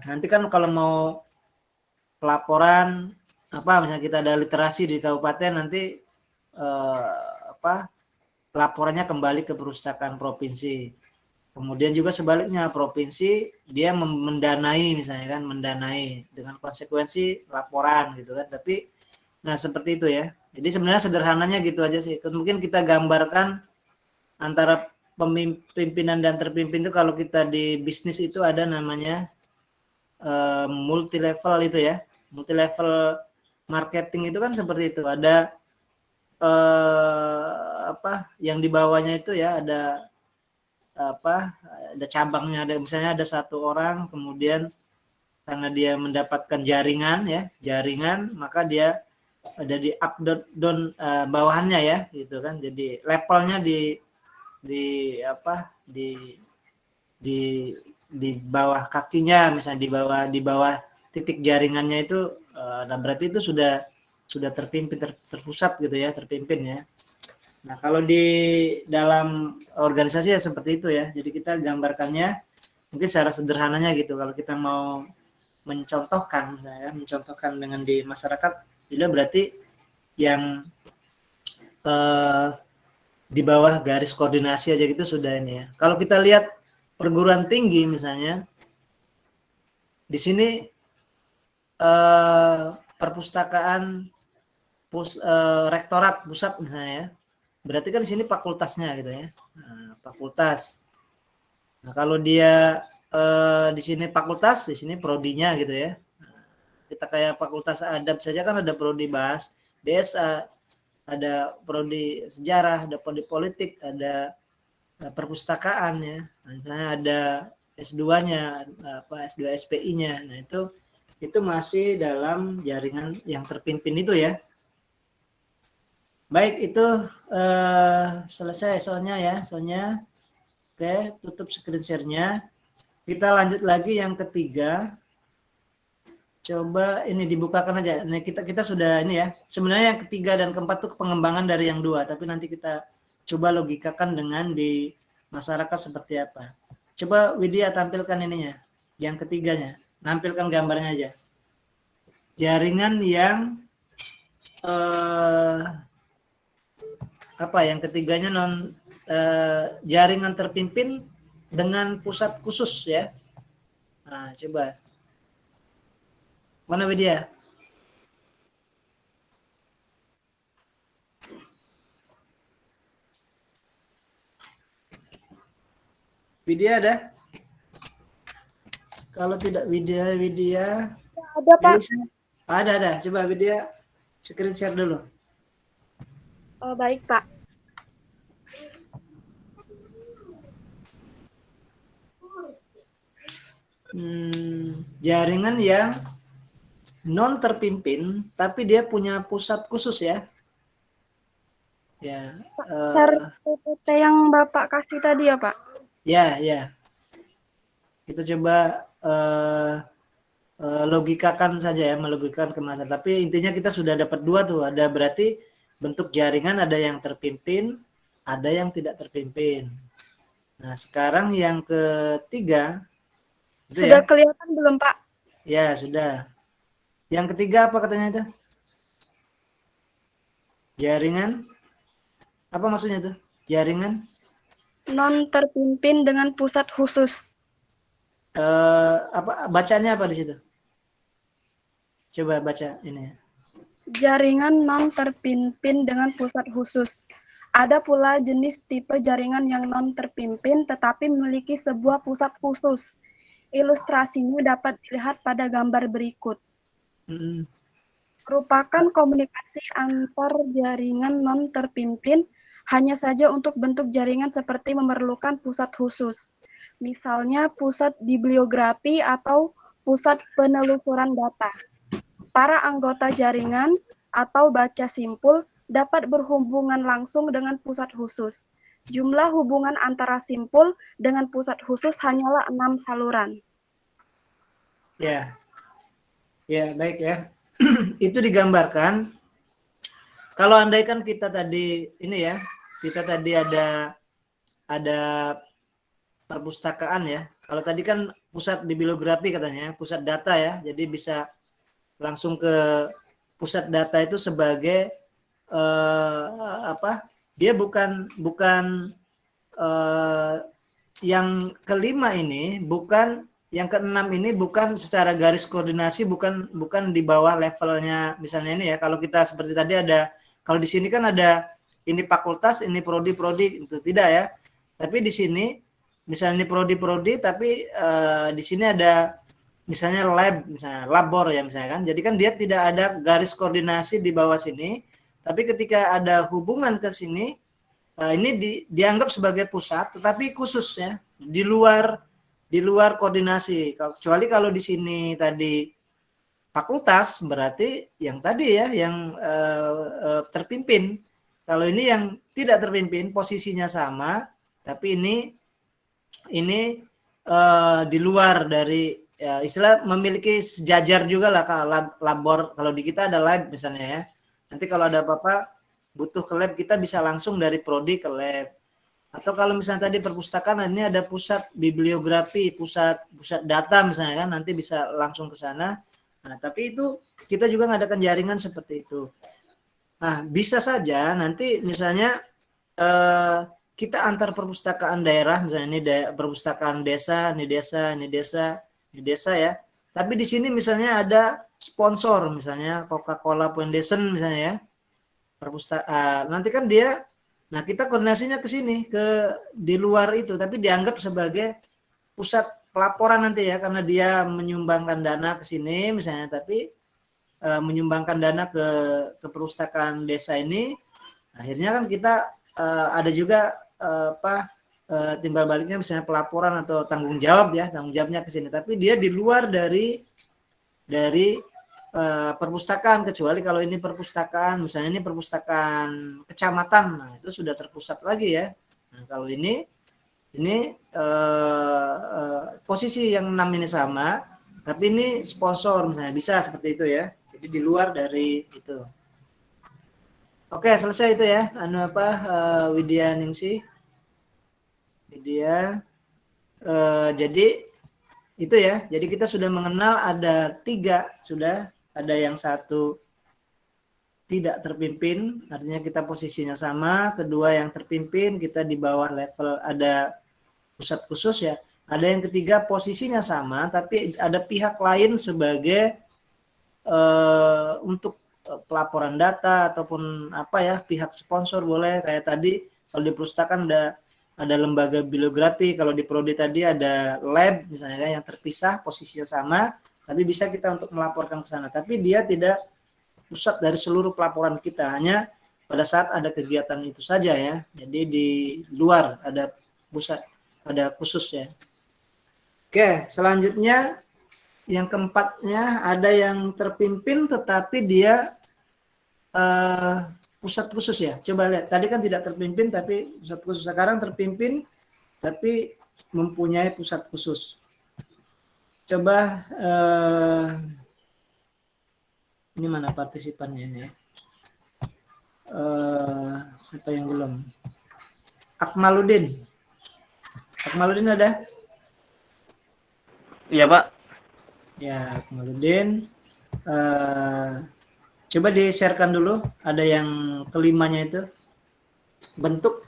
nanti kan kalau mau pelaporan misalnya kita ada literasi di kabupaten, nanti pelaporannya kembali ke perpustakaan provinsi. Kemudian juga sebaliknya, provinsi dia mendanai misalnya kan, mendanai dengan konsekuensi laporan gitu kan. Tapi nah seperti itu ya. Jadi sebenarnya sederhananya gitu aja sih. Mungkin kita gambarkan antara pemimpinan dan terpimpin itu, kalau kita di bisnis itu ada namanya multi level itu ya. Multi level marketing itu kan seperti itu. Ada yang di bawahnya itu ya, ada cabangnya, ada misalnya ada satu orang, kemudian karena dia mendapatkan jaringan, maka dia ada di up down bawahannya ya gitu kan. Jadi levelnya di bawah kakinya, misalnya di bawah titik jaringannya itu, nah berarti itu sudah terpimpin, terpusat gitu ya, terpimpin ya. Nah, kalau di dalam organisasi ya seperti itu ya. Jadi kita gambarkannya mungkin secara sederhananya gitu. Kalau kita mau mencontohkan dengan di masyarakat, itu berarti yang di bawah garis koordinasi aja gitu sudah ini ya. Kalau kita lihat perguruan tinggi misalnya, di sini perpustakaan rektorat pusat misalnya ya. Berarti kan di sini fakultasnya gitu ya. Nah, fakultas. Nah, kalau dia di sini fakultas, di sini prodinya gitu ya. Nah, kita kayak fakultas adab saja kan ada prodi bahas DSA, ada prodi sejarah, ada prodi politik, ada perpustakaan ya. Nah, misalnya ada S2-nya, S2 SPI-nya. Nah, itu masih dalam jaringan yang terpimpin itu ya. Baik, itu selesai soalnya ya, soalnya. Oke, tutup screen share-nya. Kita lanjut lagi yang ketiga. Coba ini dibukakan aja. Nah, kita sudah ini ya. Sebenarnya yang ketiga dan keempat tuh pengembangan dari yang dua, tapi nanti kita coba logikakan dengan di masyarakat seperti apa. Coba Widya tampilkan ininya. Yang ketiganya, nampilkan gambarnya aja. Jaringan yang apa yang ketiganya jaringan terpimpin dengan pusat khusus ya. Nah, coba. Mana Widya? Widya ada? Kalau tidak Widya. Ada, Pak. Elisa? Ada. Coba Widya screen share dulu. Oh, baik, Pak. Jaringan yang non terpimpin tapi dia punya pusat khusus ya. Ya. Share PPT yang Bapak kasih tadi ya, Pak? Ya. Kita coba logikakan saja ya, melogikakan ke masa. Tapi intinya kita sudah dapat dua tuh. Ada berarti bentuk jaringan ada yang terpimpin, ada yang tidak terpimpin. Nah, sekarang yang ketiga. Sudah Ya? kelihatan belum, Pak? Ya, sudah. Yang ketiga apa katanya itu? Jaringan? Apa maksudnya itu? Jaringan? Non terpimpin dengan pusat khusus. Apa bacanya apa di situ? Coba baca ini. Jaringan non terpimpin dengan pusat khusus. Ada pula jenis tipe jaringan yang non terpimpin tetapi memiliki sebuah pusat khusus. Ilustrasinya dapat dilihat pada gambar berikut. Merupakan komunikasi antar jaringan non terpimpin, hanya saja untuk bentuk jaringan seperti memerlukan pusat khusus. Misalnya pusat bibliografi atau pusat penelusuran data. Para anggota jaringan atau baca simpul dapat berhubungan langsung dengan pusat khusus. Jumlah hubungan antara simpul dengan pusat khusus hanyalah 6 saluran. Ya, baik ya. Itu digambarkan. Kalau andaikan kita tadi ini ya, kita tadi ada perpustakaan ya. Kalau tadi kan pusat bibliografi katanya, pusat data ya. Jadi bisa langsung ke pusat data itu sebagai dia bukan yang kelima ini, bukan yang keenam ini, bukan secara garis koordinasi, bukan di bawah levelnya misalnya ini ya. Kalau kita seperti tadi ada, kalau di sini kan ada ini fakultas, ini prodi itu tidak ya. Tapi di sini misalnya ini prodi tapi di sini ada misalnya lab, misalnya labor ya misalnya kan. Jadi kan dia tidak ada garis koordinasi di bawah sini, tapi ketika ada hubungan ke sini, ini dianggap sebagai pusat, tetapi khusus ya, di luar koordinasi. Kecuali kalau di sini tadi fakultas, berarti yang tadi ya, yang terpimpin. Kalau ini yang tidak terpimpin, posisinya sama, tapi ini di luar dari ya, istilah memiliki sejajar juga lah labor. Kalau di kita ada lab misalnya ya. Nanti kalau ada apa-apa butuh ke lab, kita bisa langsung dari prodi ke lab. Atau kalau misalnya tadi perpustakaan, ini ada pusat bibliografi, pusat data misalnya kan, nanti bisa langsung ke sana. Nah, tapi itu kita juga ngadakan jaringan seperti itu. Nah, bisa saja nanti misalnya kita antar perpustakaan daerah, misalnya ini perpustakaan desa, ini desa ya. Tapi di sini misalnya ada sponsor, misalnya Coca-Cola Foundation misalnya ya. Nanti kan dia, nah kita koordinasinya ke sini, di luar itu, tapi dianggap sebagai pusat pelaporan nanti ya, karena dia menyumbangkan dana ke sini misalnya, tapi menyumbangkan dana ke perpustakaan desa ini, akhirnya kan kita ada juga timbal baliknya misalnya pelaporan atau tanggung jawabnya ke sini, tapi dia di luar dari perpustakaan, kecuali kalau ini perpustakaan, misalnya ini perpustakaan kecamatan, nah itu sudah terpusat lagi ya. Nah, kalau ini posisi yang 6 ini sama, tapi ini sponsor misalnya, bisa seperti itu ya. Jadi di luar dari itu. Oke, selesai itu ya. Widya Ningsih. Widya. Jadi itu ya. Jadi kita sudah mengenal ada 3 sudah. Ada yang 1 tidak terpimpin, artinya kita posisinya sama. Kedua yang terpimpin, kita di bawah level ada pusat khusus ya. Ada yang ketiga posisinya sama, tapi ada pihak lain sebagai untuk pelaporan data ataupun apa ya, pihak sponsor boleh. Kayak tadi kalau di perpustakaan ada lembaga bibliografi, kalau di prodi tadi ada lab misalnya yang terpisah posisinya sama, tapi bisa kita untuk melaporkan ke sana. Tapi dia tidak pusat dari seluruh pelaporan kita, hanya pada saat ada kegiatan itu saja ya. Jadi di luar ada pusat, ada khusus ya. Oke, selanjutnya yang keempatnya ada yang terpimpin tetapi dia pusat khusus ya. Coba lihat, tadi kan tidak terpimpin tapi pusat khusus. Sekarang terpimpin tapi mempunyai pusat khusus. Coba ini mana partisipannya ini ya? Siapa yang belum? Akmaludin. Akmaludin ada? Iya, Pak. Ya, Akmaludin. Coba di-sharekan dulu. Ada yang kelimanya itu. Bentuk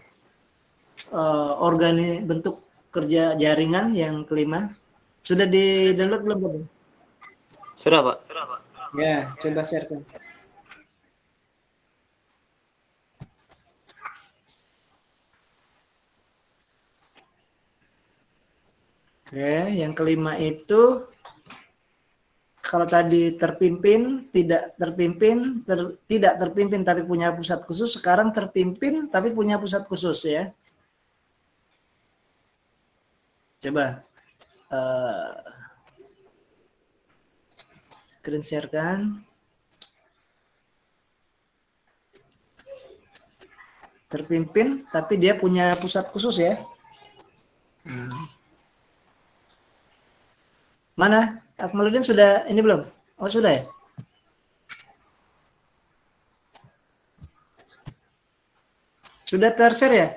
bentuk kerja jaringan yang kelima. Sudah di-download belum tadi? Sudah, Pak. Ya, coba sharekan. Oke, yang kelima itu kalau tadi terpimpin, tidak terpimpin, tidak terpimpin tapi punya pusat khusus, sekarang terpimpin tapi punya pusat khusus ya. Coba screen share-kan. Terpimpin tapi dia punya pusat khusus ya. Mana? Akmaludin sudah ini belum? Oh, sudah ya? Sudah ter-share ya?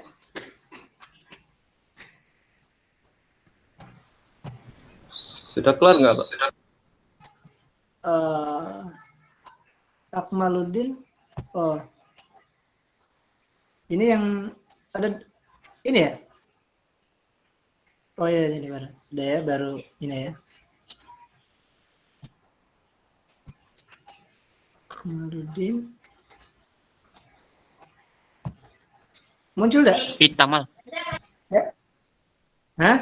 Sudah keluar nggak, Pak? Akmaludin. Oh. Ini yang ada ini ya? Oh ya, ini baru. Udah ya, baru ini ya. Akmaludin. Muncul enggak? Pitamal. Ya? Hah?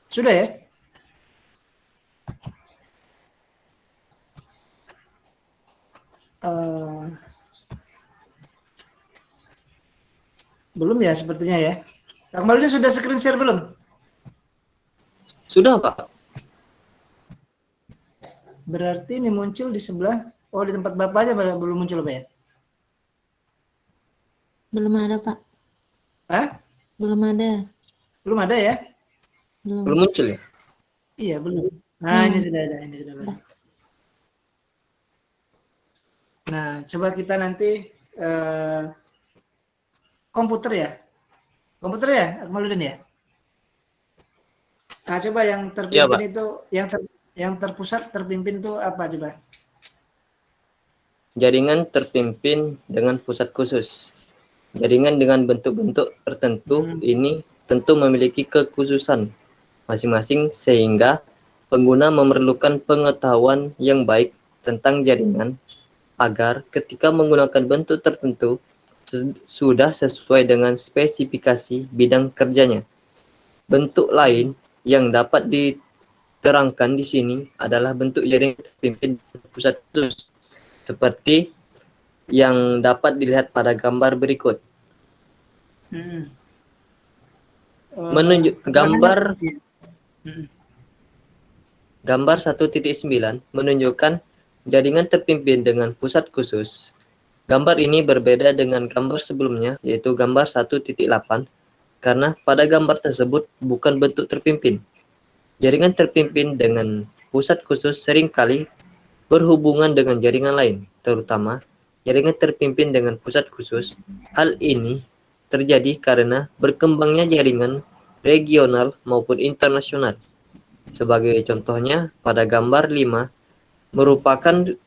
Sudah ya? Belum ya sepertinya ya. Akmaludin sudah screen share belum? Sudah, Pak. Berarti ini muncul di sebelah. Oh, di tempat Bapak aja belum muncul Pak ya? Belum ada, Pak. Hah? Belum ada. Belum ada ya? Belum muncul ya? Iya, belum. Nah, ini sudah ada, ini sudah ada. Nah, coba kita nanti komputer ya. Komputer ya, Akmaludin ya? Nah, coba yang terpimpin Iya, itu, yang terpusat, terpimpin itu apa coba? Jaringan terpimpin dengan pusat khusus. Jaringan dengan bentuk-bentuk tertentu ini tentu memiliki kekhususan masing-masing sehingga pengguna memerlukan pengetahuan yang baik tentang jaringan agar ketika menggunakan bentuk tertentu sudah sesuai dengan spesifikasi bidang kerjanya. Bentuk lain yang dapat diterangkan di sini adalah bentuk jaringan terpimpin pusat khusus seperti yang dapat dilihat pada gambar berikut. Keterangannya Gambar 1.9 menunjukkan jaringan terpimpin dengan pusat khusus. Gambar ini berbeda dengan gambar sebelumnya, yaitu gambar 1.8, karena pada gambar tersebut bukan bentuk terpimpin. Jaringan terpimpin dengan pusat khusus seringkali berhubungan dengan jaringan lain, terutama jaringan terpimpin dengan pusat khusus. Hal ini terjadi karena berkembangnya jaringan regional maupun internasional. Sebagai contohnya, pada gambar 5 merupakan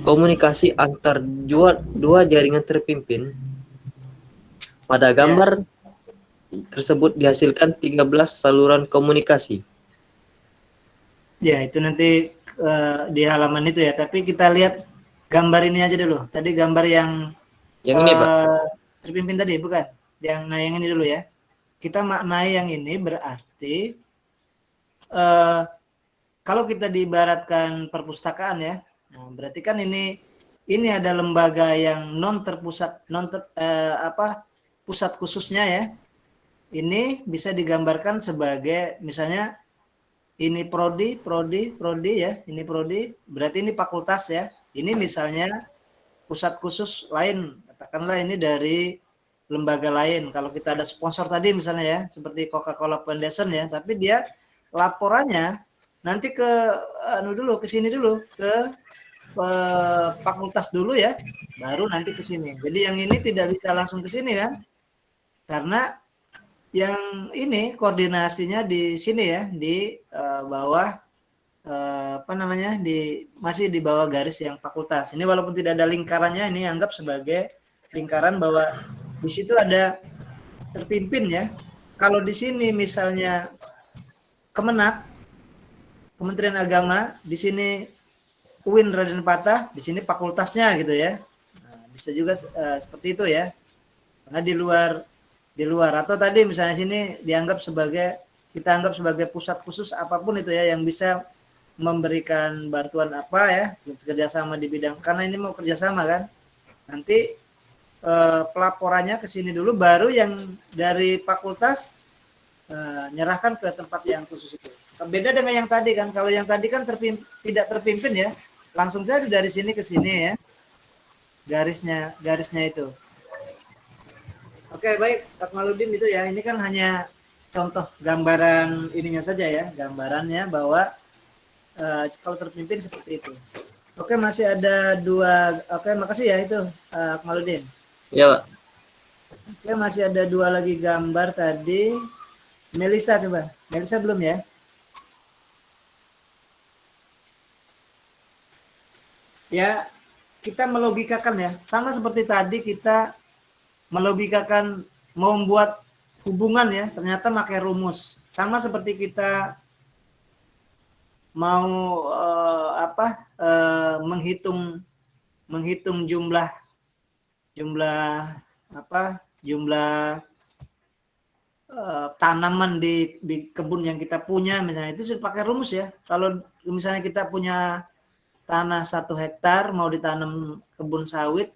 komunikasi antar dua jaringan terpimpin. Pada gambar tersebut dihasilkan 13 saluran komunikasi. Ya, itu nanti di halaman itu ya. Tapi kita lihat gambar ini aja dulu. Tadi gambar yang ini, Pak. Terpimpin tadi, bukan? Yang ini dulu ya. Kita maknai yang ini berarti kalau kita diibaratkan perpustakaan ya. Nah, berarti kan ini ada lembaga yang non terpusat, pusat khususnya ya. Ini bisa digambarkan sebagai misalnya ini prodi ya, ini prodi, berarti ini fakultas ya. Ini misalnya pusat khusus lain, katakanlah ini dari lembaga lain. Kalau kita ada sponsor tadi misalnya ya, seperti Coca-Cola Foundation ya, tapi dia laporannya nanti ke sini dulu, ke fakultas dulu ya, baru nanti ke sini. Jadi yang ini tidak bisa langsung ke sini kan? Karena yang ini koordinasinya di sini ya, di bawah masih di bawah garis yang fakultas. Ini walaupun tidak ada lingkarannya, ini anggap sebagai lingkaran bahwa di situ ada terpimpin ya. Kalau di sini misalnya Kemenak, Kementerian Agama, di sini UIN Raden Patah, di sini fakultasnya gitu ya. Nah, bisa juga seperti itu ya. Karena di luar atau tadi misalnya sini kita anggap sebagai pusat khusus apapun itu ya, yang bisa memberikan bantuan apa ya, kerjasama di bidang, karena ini mau kerjasama kan. Nanti pelaporannya ke sini dulu, baru yang dari fakultas nyerahkan ke tempat yang khusus itu. Beda dengan yang tadi kan. Kalau yang tadi kan tidak terpimpin ya, langsung saja dari sini ke sini ya, garisnya itu. Oke, baik Pak Maludin, itu ya. Ini kan hanya contoh gambaran ininya saja ya, gambarannya bahwa kalau terpimpin seperti itu. Oke, masih ada 2. Oke, makasih ya itu Pak Maludin. Ya, Pak. Oke, masih ada 2 lagi gambar tadi. Melisa coba. Melisa belum ya? Ya, kita melogikakan ya. Sama seperti tadi kita melogikakan mau membuat hubungan ya, ternyata pakai rumus. Sama seperti kita mau menghitung jumlah tanaman di kebun yang kita punya misalnya, itu sudah pakai rumus ya. Kalau misalnya kita punya tanah 1 hektar mau ditanam kebun sawit,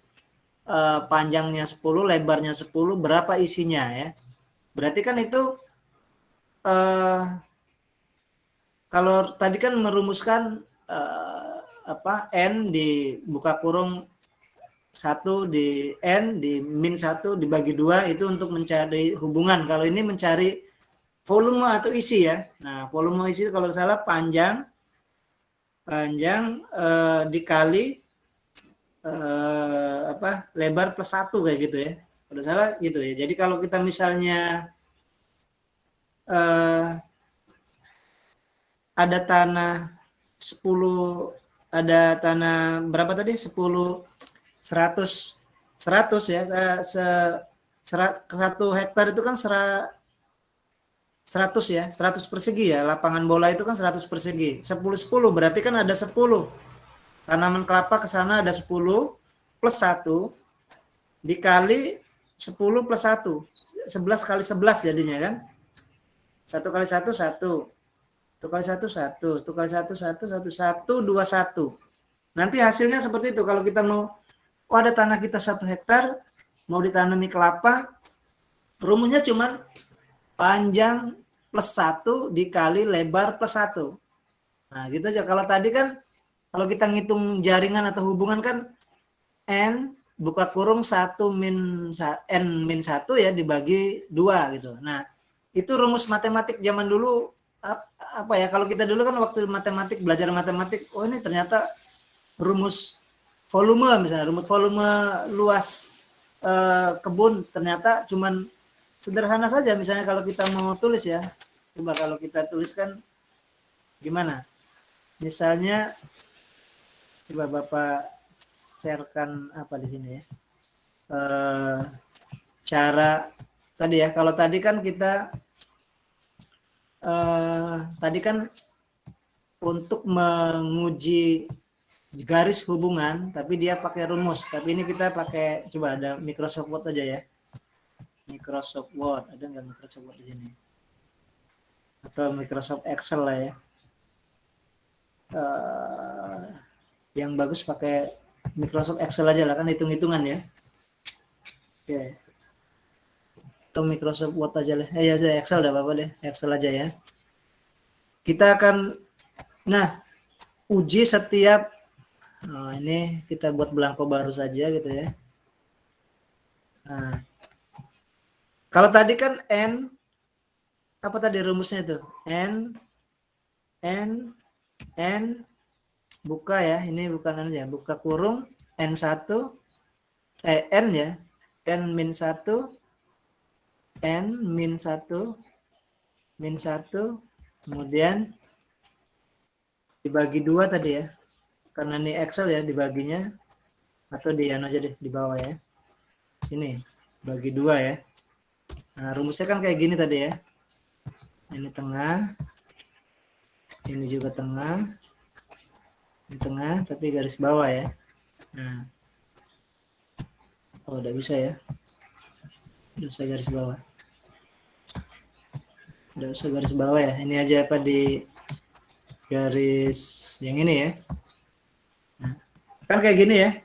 panjangnya 10, lebarnya 10, berapa isinya ya. Berarti kan itu kalau tadi kan merumuskan N di buka kurung 1 di N di min 1 dibagi 2 itu untuk mencari hubungan. Kalau ini mencari volume atau isi ya. Nah, volume isi kalau salah panjang dikali lebar plus 1 kayak gitu ya. Kalau salah gitu ya. Jadi kalau kita misalnya ada tanah 10, ada tanah berapa tadi? 10 100 ya, 1 hektar itu kan 100 ya, 100 persegi ya, lapangan bola itu kan 100 persegi, 10 berarti kan ada 10 tanaman kelapa ke sana, ada 10 plus 1 dikali 10 plus 1, 11 kali 11 jadinya kan, 1 kali 1 1, 1 kali 1 1, 1 kali 1 1, 1 1 2 1. Nanti hasilnya seperti itu. Kalau kita mau ada tanah kita 1 hektar mau ditanami kelapa, rumusnya cuman panjang plus 1 dikali lebar plus 1. Nah, gitu aja. Kalau tadi kan, kalau kita ngitung jaringan atau hubungan kan, N buka kurung 1 min N min 1 ya dibagi 2 gitu. Nah, itu rumus matematik zaman dulu, apa ya, kalau kita dulu kan waktu matematik, belajar matematik, oh ini ternyata rumus volume misalnya, rumus volume luas kebun, ternyata cuman sederhana saja. Misalnya kalau kita mau tulis ya, coba kalau kita tuliskan gimana? Misalnya, coba Bapak sharekan apa di sini ya, cara tadi ya. Kalau tadi kan kita tadi kan untuk menguji garis hubungan, tapi dia pakai rumus. Tapi ini kita pakai, coba ada Microsoft Word aja ya. Microsoft Word, ada nggak Microsoft Word di sini? Atau Microsoft Excel lah ya. Yang bagus pakai Microsoft Excel aja lah, kan hitung-hitungan ya. Oke. Atau Microsoft Word aja lah. Ya Excel dah Bapak deh, Excel aja ya. Kita akan, nah, uji setiap, ini kita buat belangko baru saja gitu ya. Nah, kalau tadi kan N, apa tadi rumusnya itu? N, buka ya, ini bukan aja, buka kurung N1, N ya, N min 1, N min 1, kemudian dibagi 2 tadi ya, karena ini Excel ya, dibaginya, atau di aja deh, di bawah ya, sini, bagi 2 ya. Nah, rumusnya kan kayak gini tadi ya, ini tengah, ini juga tengah, di tengah tapi garis bawah ya. Nah, oh udah bisa ya, udah bisa garis bawah, udah bisa garis bawah ya. Ini aja apa di garis yang ini ya. Nah, kan kayak gini ya,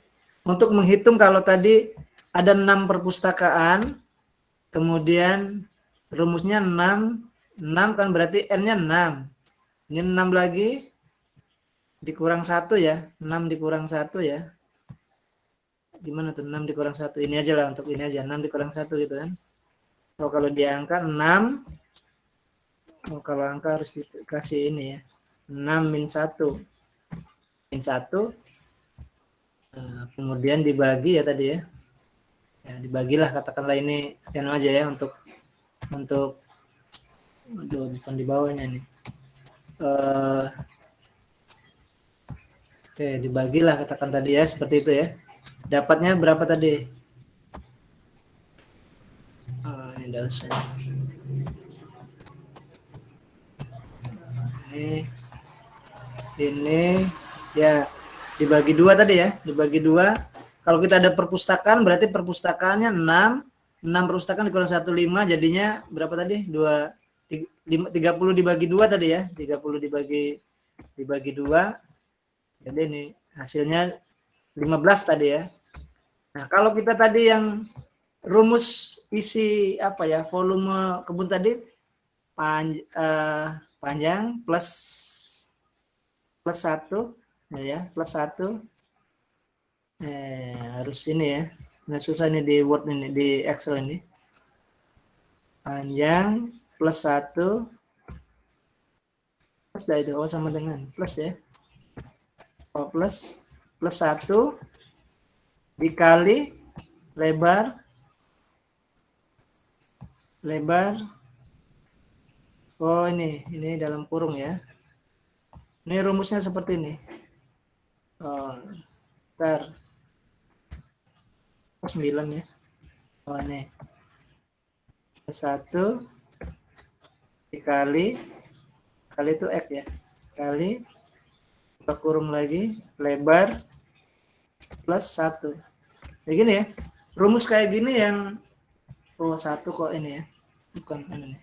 untuk menghitung kalau tadi ada 6 perpustakaan, kemudian rumusnya 6 kan berarti N-nya 6, ini 6 lagi dikurang 1 ya, 6 dikurang 1 ya, gimana tuh 6 dikurang 1, ini aja lah, untuk ini aja 6 dikurang 1 gitu kan. Oh, kalau di angka 6, oh, kalau angka harus dikasih ini ya, 6 min 1, nah, kemudian dibagi ya tadi ya, dibagilah, katakanlah ini yang aja ya, untuk aduh, bukan di bawahnya nih, oke, dibagilah katakan tadi ya, seperti itu ya. Dapatnya berapa tadi? Ini udah usah. Ini ya dibagi 2 tadi ya, dibagi 2. Kalau kita ada perpustakaan berarti perpustakaannya 6 perpustakaan dikurang 1, 5, jadinya berapa tadi? 30 dibagi 2 tadi ya, 30 dibagi 2. Jadi ini hasilnya 15 tadi ya. Nah, kalau kita tadi yang rumus isi apa ya, volume kebun tadi, panjang plus 1 ya, plus 1, harus ini ya, nah susah ini di Word ini, di Excel ini, panjang plus 1 plus dah itu, oh sama dengan plus ya, oh plus 1 dikali lebar, oh ini dalam kurung ya. Ini rumusnya seperti ini. Oh, ntar 9 ya. Oh ini 1 dikali itu X ya, kali buka kurung lagi lebar plus 1. Kayak gini ya. Rumus kayak gini yang 1 kok ini ya. Bukan ini.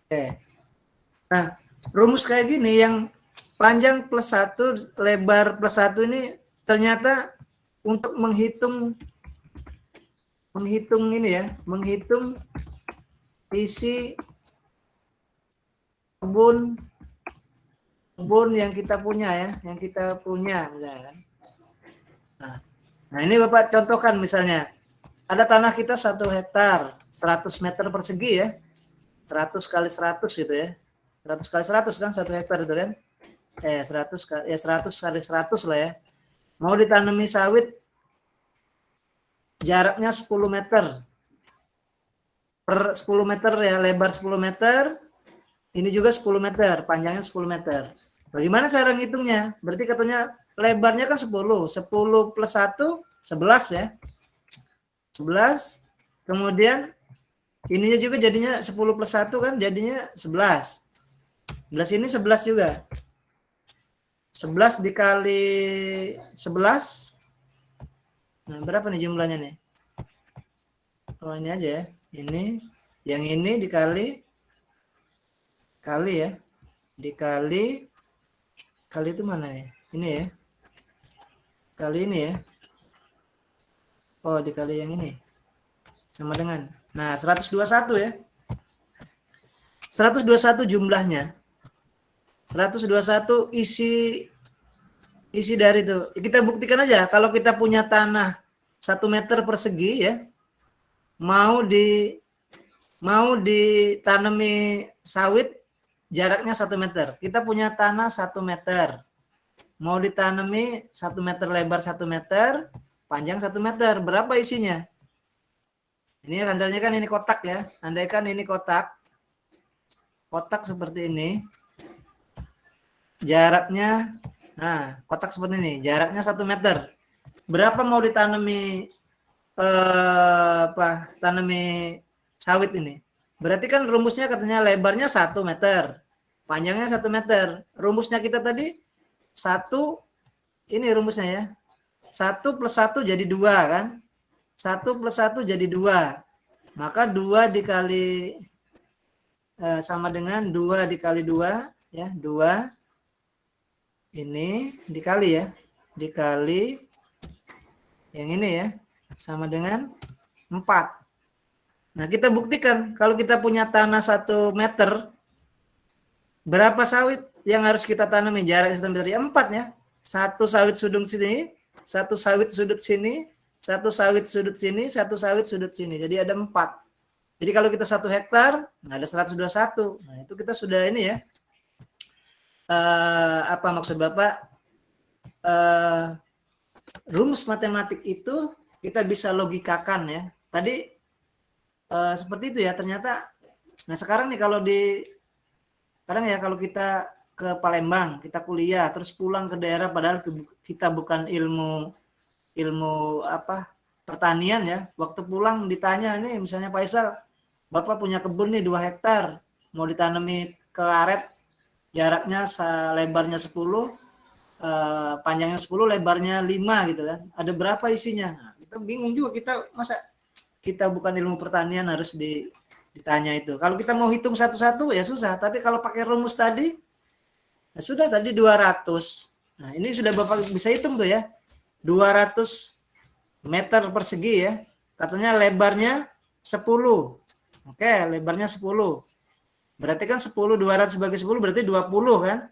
Oke. Nah, rumus kayak gini yang panjang plus 1, lebar plus 1 ini ternyata untuk menghitung ini ya, menghitung isi kebun yang kita punya ya, misalnya. Nah, ini Bapak contohkan misalnya, ada tanah kita 1 hektar, 100 meter persegi ya, 100 kali 100 gitu ya, 100 kali 100 kan 1 hektar itu kan, 100 kali 100 lah ya, mau ditanami sawit, jaraknya 10 meter, per 10 meter ya, lebar 10 meter, ini juga 10 meter, panjangnya 10 meter. Bagaimana cara ngitungnya? Berarti katanya lebarnya kan 10 plus 1, 11 ya. 11, kemudian ininya juga jadinya 10 plus 1 kan jadinya 11. 11 ini 11 juga. 11 dikali 11. Nah, berapa nih jumlahnya nih? Oh, ini aja ya. Ini, yang ini dikali ya. Kali itu mana ya? Ini ya. Kali ini ya. Oh, dikali yang ini. Sama dengan. Nah, 121 ya. 121 jumlahnya. 121 isi dari itu. Kita buktikan aja kalau kita punya tanah 1 meter persegi ya. Mau ditanami sawit jaraknya 1 meter. Kita punya tanah 1 meter. Mau ditanami 1 meter lebar 1 meter, panjang 1 meter. Berapa isinya? Ini andainya kan ini kotak ya. Andaikan ini kotak. Kotak seperti ini. Jaraknya, nah kotak seperti ini. Jaraknya 1 meter. Berapa mau ditanami tanami sawit ini? Berarti kan rumusnya katanya lebarnya 1 meter, panjangnya 1 meter. Rumusnya kita tadi 1, ini rumusnya ya. 1 plus 1 jadi 2 kan? 1 plus 1 jadi 2. Maka 2 dikali sama dengan 2 dikali 2 ya, 2 ini dikali ya. Dikali yang ini ya, sama dengan 4. Nah, kita buktikan kalau kita punya tanah 1 meter, berapa sawit yang harus kita tanami? Jarak 1 meter ya 4 ya. 1 sawit sudut sini, 1 sawit sudut sini, 1 sawit sudut sini, 1 sawit sudut sini. Jadi ada 4. Jadi kalau kita 1 hektar, ada 121. Nah, itu kita sudah ini ya. Apa maksud Bapak? Rumus matematik itu kita bisa logikakan ya. Tadi seperti itu ya ternyata. Nah sekarang nih kalau kita ke Palembang, kita kuliah terus pulang ke daerah padahal kita bukan ilmu pertanian ya. Waktu pulang ditanya nih misalnya Pak Isal, Bapak punya kebun nih 2 hektar, mau ditanami karet, jaraknya lebarnya 10, panjangnya 10, lebarnya 5 gitu kan. Ada berapa isinya? Nah, kita bingung juga, masa kita bukan ilmu pertanian harus ditanya itu. Kalau kita mau hitung satu-satu ya susah, tapi kalau pakai rumus tadi ya sudah, tadi 200. Nah, ini sudah Bapak bisa hitung tuh ya. 200 meter persegi ya. Katanya lebarnya 10. Oke, lebarnya 10. Berarti kan 10 200 bagi 10 berarti 20 kan?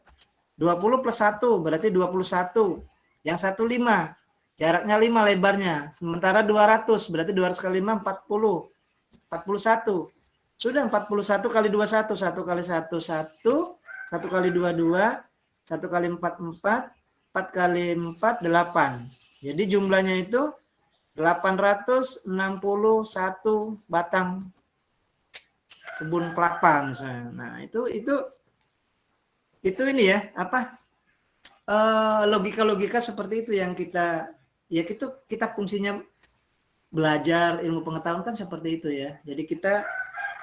20 plus 1 berarti 21. Yang 1 5. Jaraknya 5 lebarnya. Sementara 200 berarti 200 kali 5 40. 41. Sudah 41 kali 21. 1 kali 1 1. 1 kali 2 2. 1 kali 4 4. 4 kali 4 8. Jadi jumlahnya itu 861 batang kebun kelapa misalnya. Nah, itu ini ya, logika-logika seperti itu yang kita fungsinya belajar ilmu pengetahuan kan seperti itu ya. Jadi kita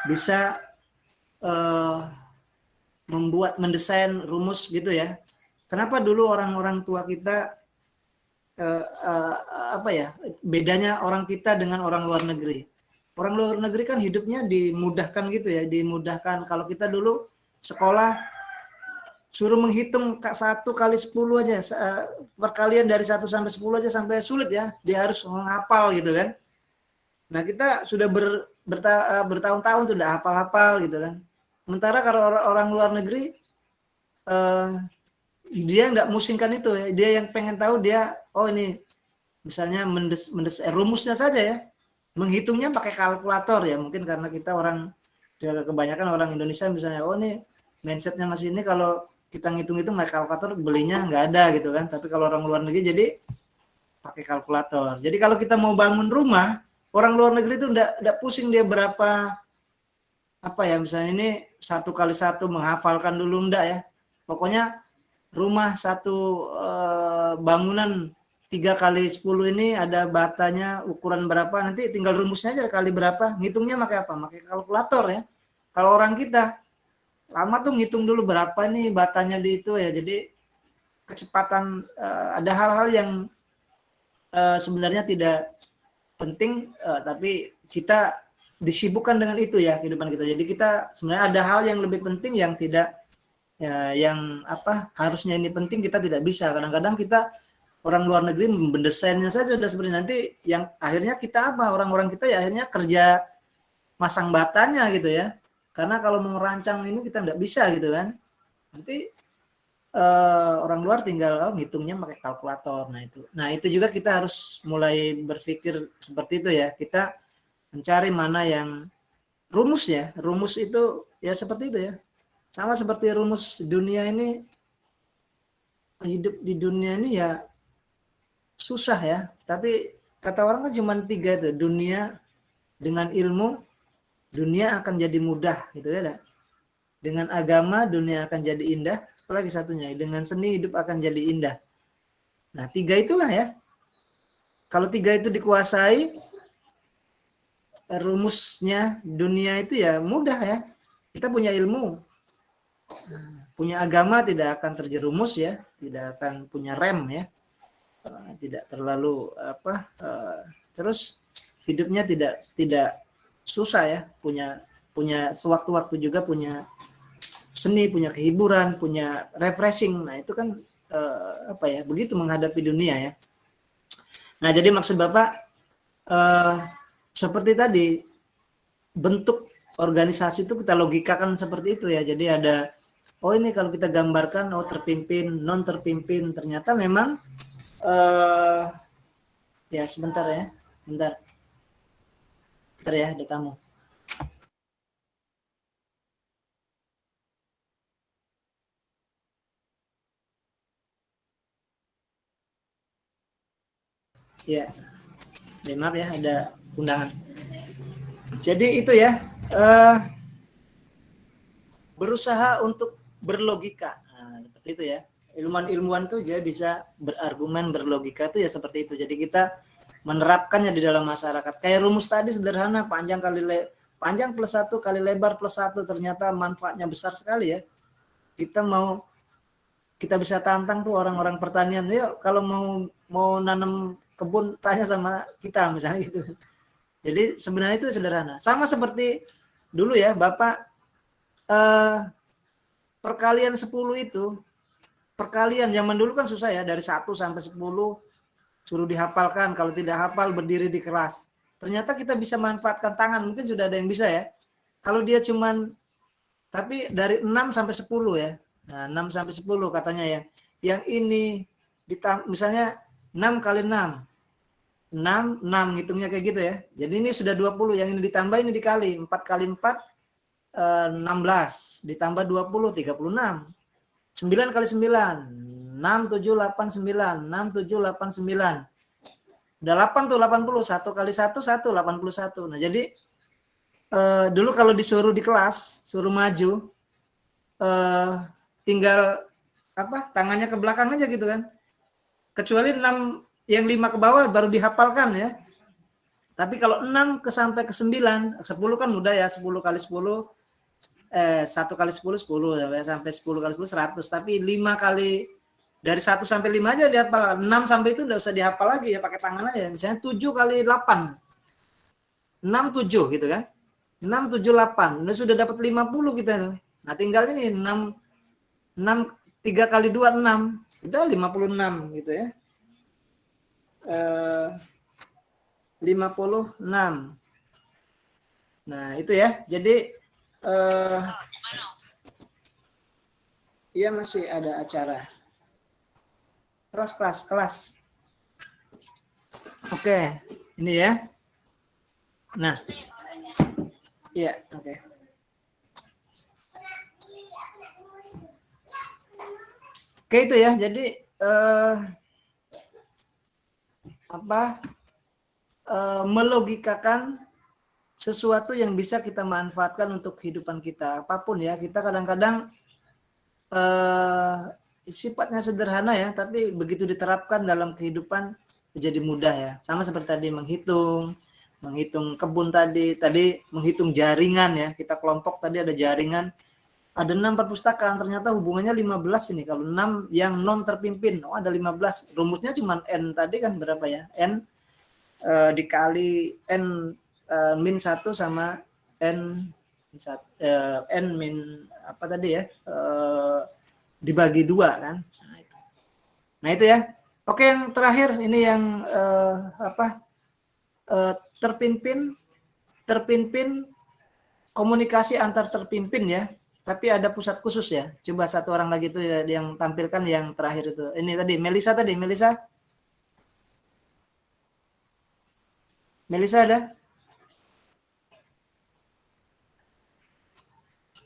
bisa mendesain rumus gitu ya. Kenapa dulu orang-orang tua kita bedanya orang kita dengan orang luar negeri? Orang luar negeri kan hidupnya dimudahkan gitu ya, dimudahkan. Kalau kita dulu sekolah suruh menghitung 1 kali 10 aja, perkalian dari 1 sampai 10 aja sampai sulit ya, dia harus menghafal gitu kan. Nah kita sudah bertahun-tahun sudah hafal-hafal gitu kan. Sementara kalau orang luar negeri dia nggak musingkan itu ya. Dia yang pengen tahu dia, oh ini misalnya rumusnya saja ya. Menghitungnya pakai kalkulator ya. Mungkin karena kita kebanyakan orang Indonesia misalnya, oh ini mindsetnya masih ini, kalau kita ngitung-ngitung pakai kalkulator belinya nggak ada gitu kan. Tapi kalau orang luar negeri jadi pakai kalkulator. Jadi kalau kita mau bangun rumah, orang luar negeri itu enggak pusing dia berapa apa ya, misalnya ini 1 kali 1 menghafalkan dulu, enggak ya. Pokoknya rumah satu bangunan 3 kali 10 ini ada batanya ukuran berapa, nanti tinggal rumusnya aja kali berapa, ngitungnya pakai apa? Pakai kalkulator ya. Kalau orang kita lama tuh ngitung dulu berapa nih batanya di itu ya. Jadi kecepatan ada hal-hal yang sebenarnya tidak penting, tapi kita disibukkan dengan itu ya kehidupan kita. Jadi kita sebenarnya ada hal yang lebih penting yang tidak ya, yang harusnya ini penting kita tidak bisa. Kadang-kadang kita orang luar negeri mendesainnya saja sudah seperti nanti, yang akhirnya kita orang-orang kita ya akhirnya kerja masang batanya gitu ya. Karena kalau mau merancang ini kita tidak bisa gitu kan. Nanti orang luar tinggal ngitungnya pakai kalkulator. Nah itu juga kita harus mulai berpikir seperti itu ya. Kita mencari mana yang rumus ya. Rumus itu ya seperti itu ya. Sama seperti rumus dunia ini, hidup di dunia ini ya susah ya. Tapi kata orang kan cuma 3 itu. Dunia dengan ilmu, dunia akan jadi mudah gitu ya. Dengan agama, dunia akan jadi indah. Apalagi satunya, dengan seni hidup akan jadi indah. Nah 3 itulah ya. Kalau 3 itu dikuasai, rumusnya dunia itu ya mudah ya. Kita punya ilmu, punya agama tidak akan terjerumus ya, tidak akan punya rem ya, tidak terlalu terus hidupnya tidak susah ya, punya sewaktu-waktu juga punya seni, punya kehiburan, punya refreshing. Nah itu kan begitu menghadapi dunia ya. Nah jadi maksud Bapak seperti tadi, bentuk organisasi itu kita logikakan seperti itu ya. Jadi ada, oh ini kalau kita gambarkan, oh terpimpin, non terpimpin, ternyata memang ya sebentar ya, bentar ya, ada tamu. Ya, maaf ya, ada undangan. Jadi itu ya, berusaha untuk berlogika. Nah, seperti itu ya. Ilmuwan-ilmuwan tuh dia bisa berargumen, berlogika tuh ya seperti itu. Jadi kita menerapkannya di dalam masyarakat. Kayak rumus tadi sederhana, panjang plus 1 kali lebar plus 1, ternyata manfaatnya besar sekali ya. Kita bisa tantang tuh orang-orang pertanian, yuk kalau mau nanam kebun tanya sama kita misalnya gitu. Jadi sebenarnya itu sederhana. Sama seperti dulu ya, Bapak perkalian 10 itu, perkalian zaman dulu kan susah ya, dari 1 sampai 10 suruh dihafalkan, kalau tidak hafal berdiri di kelas. Ternyata kita bisa manfaatkan tangan, mungkin sudah ada yang bisa ya. Kalau dia tapi dari 6 sampai 10 ya. Nah, 6 sampai 10 katanya ya. Yang ini misalnya 6 kali 6. 6 ngitungnya kayak gitu ya. Jadi ini sudah 20, yang ini ditambah ini dikali. 4 kali 4 16, ditambah 20 36. 9 kali 9 6 7 8 9, 6 7 8 9. Udah 8 tuh, 80. 1 kali 1 1 81. Nah, jadi dulu kalau disuruh di kelas, suruh maju, tinggal tangannya ke belakang aja gitu kan. Kecuali 6 yang 5 ke bawah baru dihafalkan ya. Tapi kalau 6 sampai ke 9, 10 kan mudah ya, 10 kali 10 1 kali 10 10 sampai 10 kali 10 100. Tapi 5 kali dari 1 sampai 5 aja dihafal. 6 sampai itu udah usah dihafal lagi ya, pakai tangan aja. Misalnya 7 kali 8. 6 7 gitu kan. 6 7 8. Udah sudah dapat 50 kita tuh. Nah, tinggal ini 6 3 kali 2 6. Udah 56 gitu ya. 56. Nah, itu ya. Jadi eh iya masih ada acara. Kelas. Oke, ini ya. Nah, iya, oke. Oke itu ya. Jadi melogikakan sesuatu yang bisa kita manfaatkan untuk kehidupan kita. Apapun ya, kita kadang-kadang sifatnya sederhana ya, tapi begitu diterapkan dalam kehidupan menjadi mudah ya. Sama seperti tadi menghitung kebun tadi menghitung jaringan ya. Kita kelompok tadi ada jaringan, ada 6 perpustakaan, ternyata hubungannya 15 ini. Kalau 6 yang non terpimpin, ada 15. Rumusnya cuma N tadi kan berapa ya? N dikali N min 1 sama N min apa tadi ya? Dibagi 2 kan. Nah itu ya. Oke, yang terakhir ini yang terpimpin komunikasi antar terpimpin ya. Tapi ada pusat khusus ya. Coba satu orang lagi itu ya, yang tampilkan yang terakhir itu. Ini tadi Melisa ada?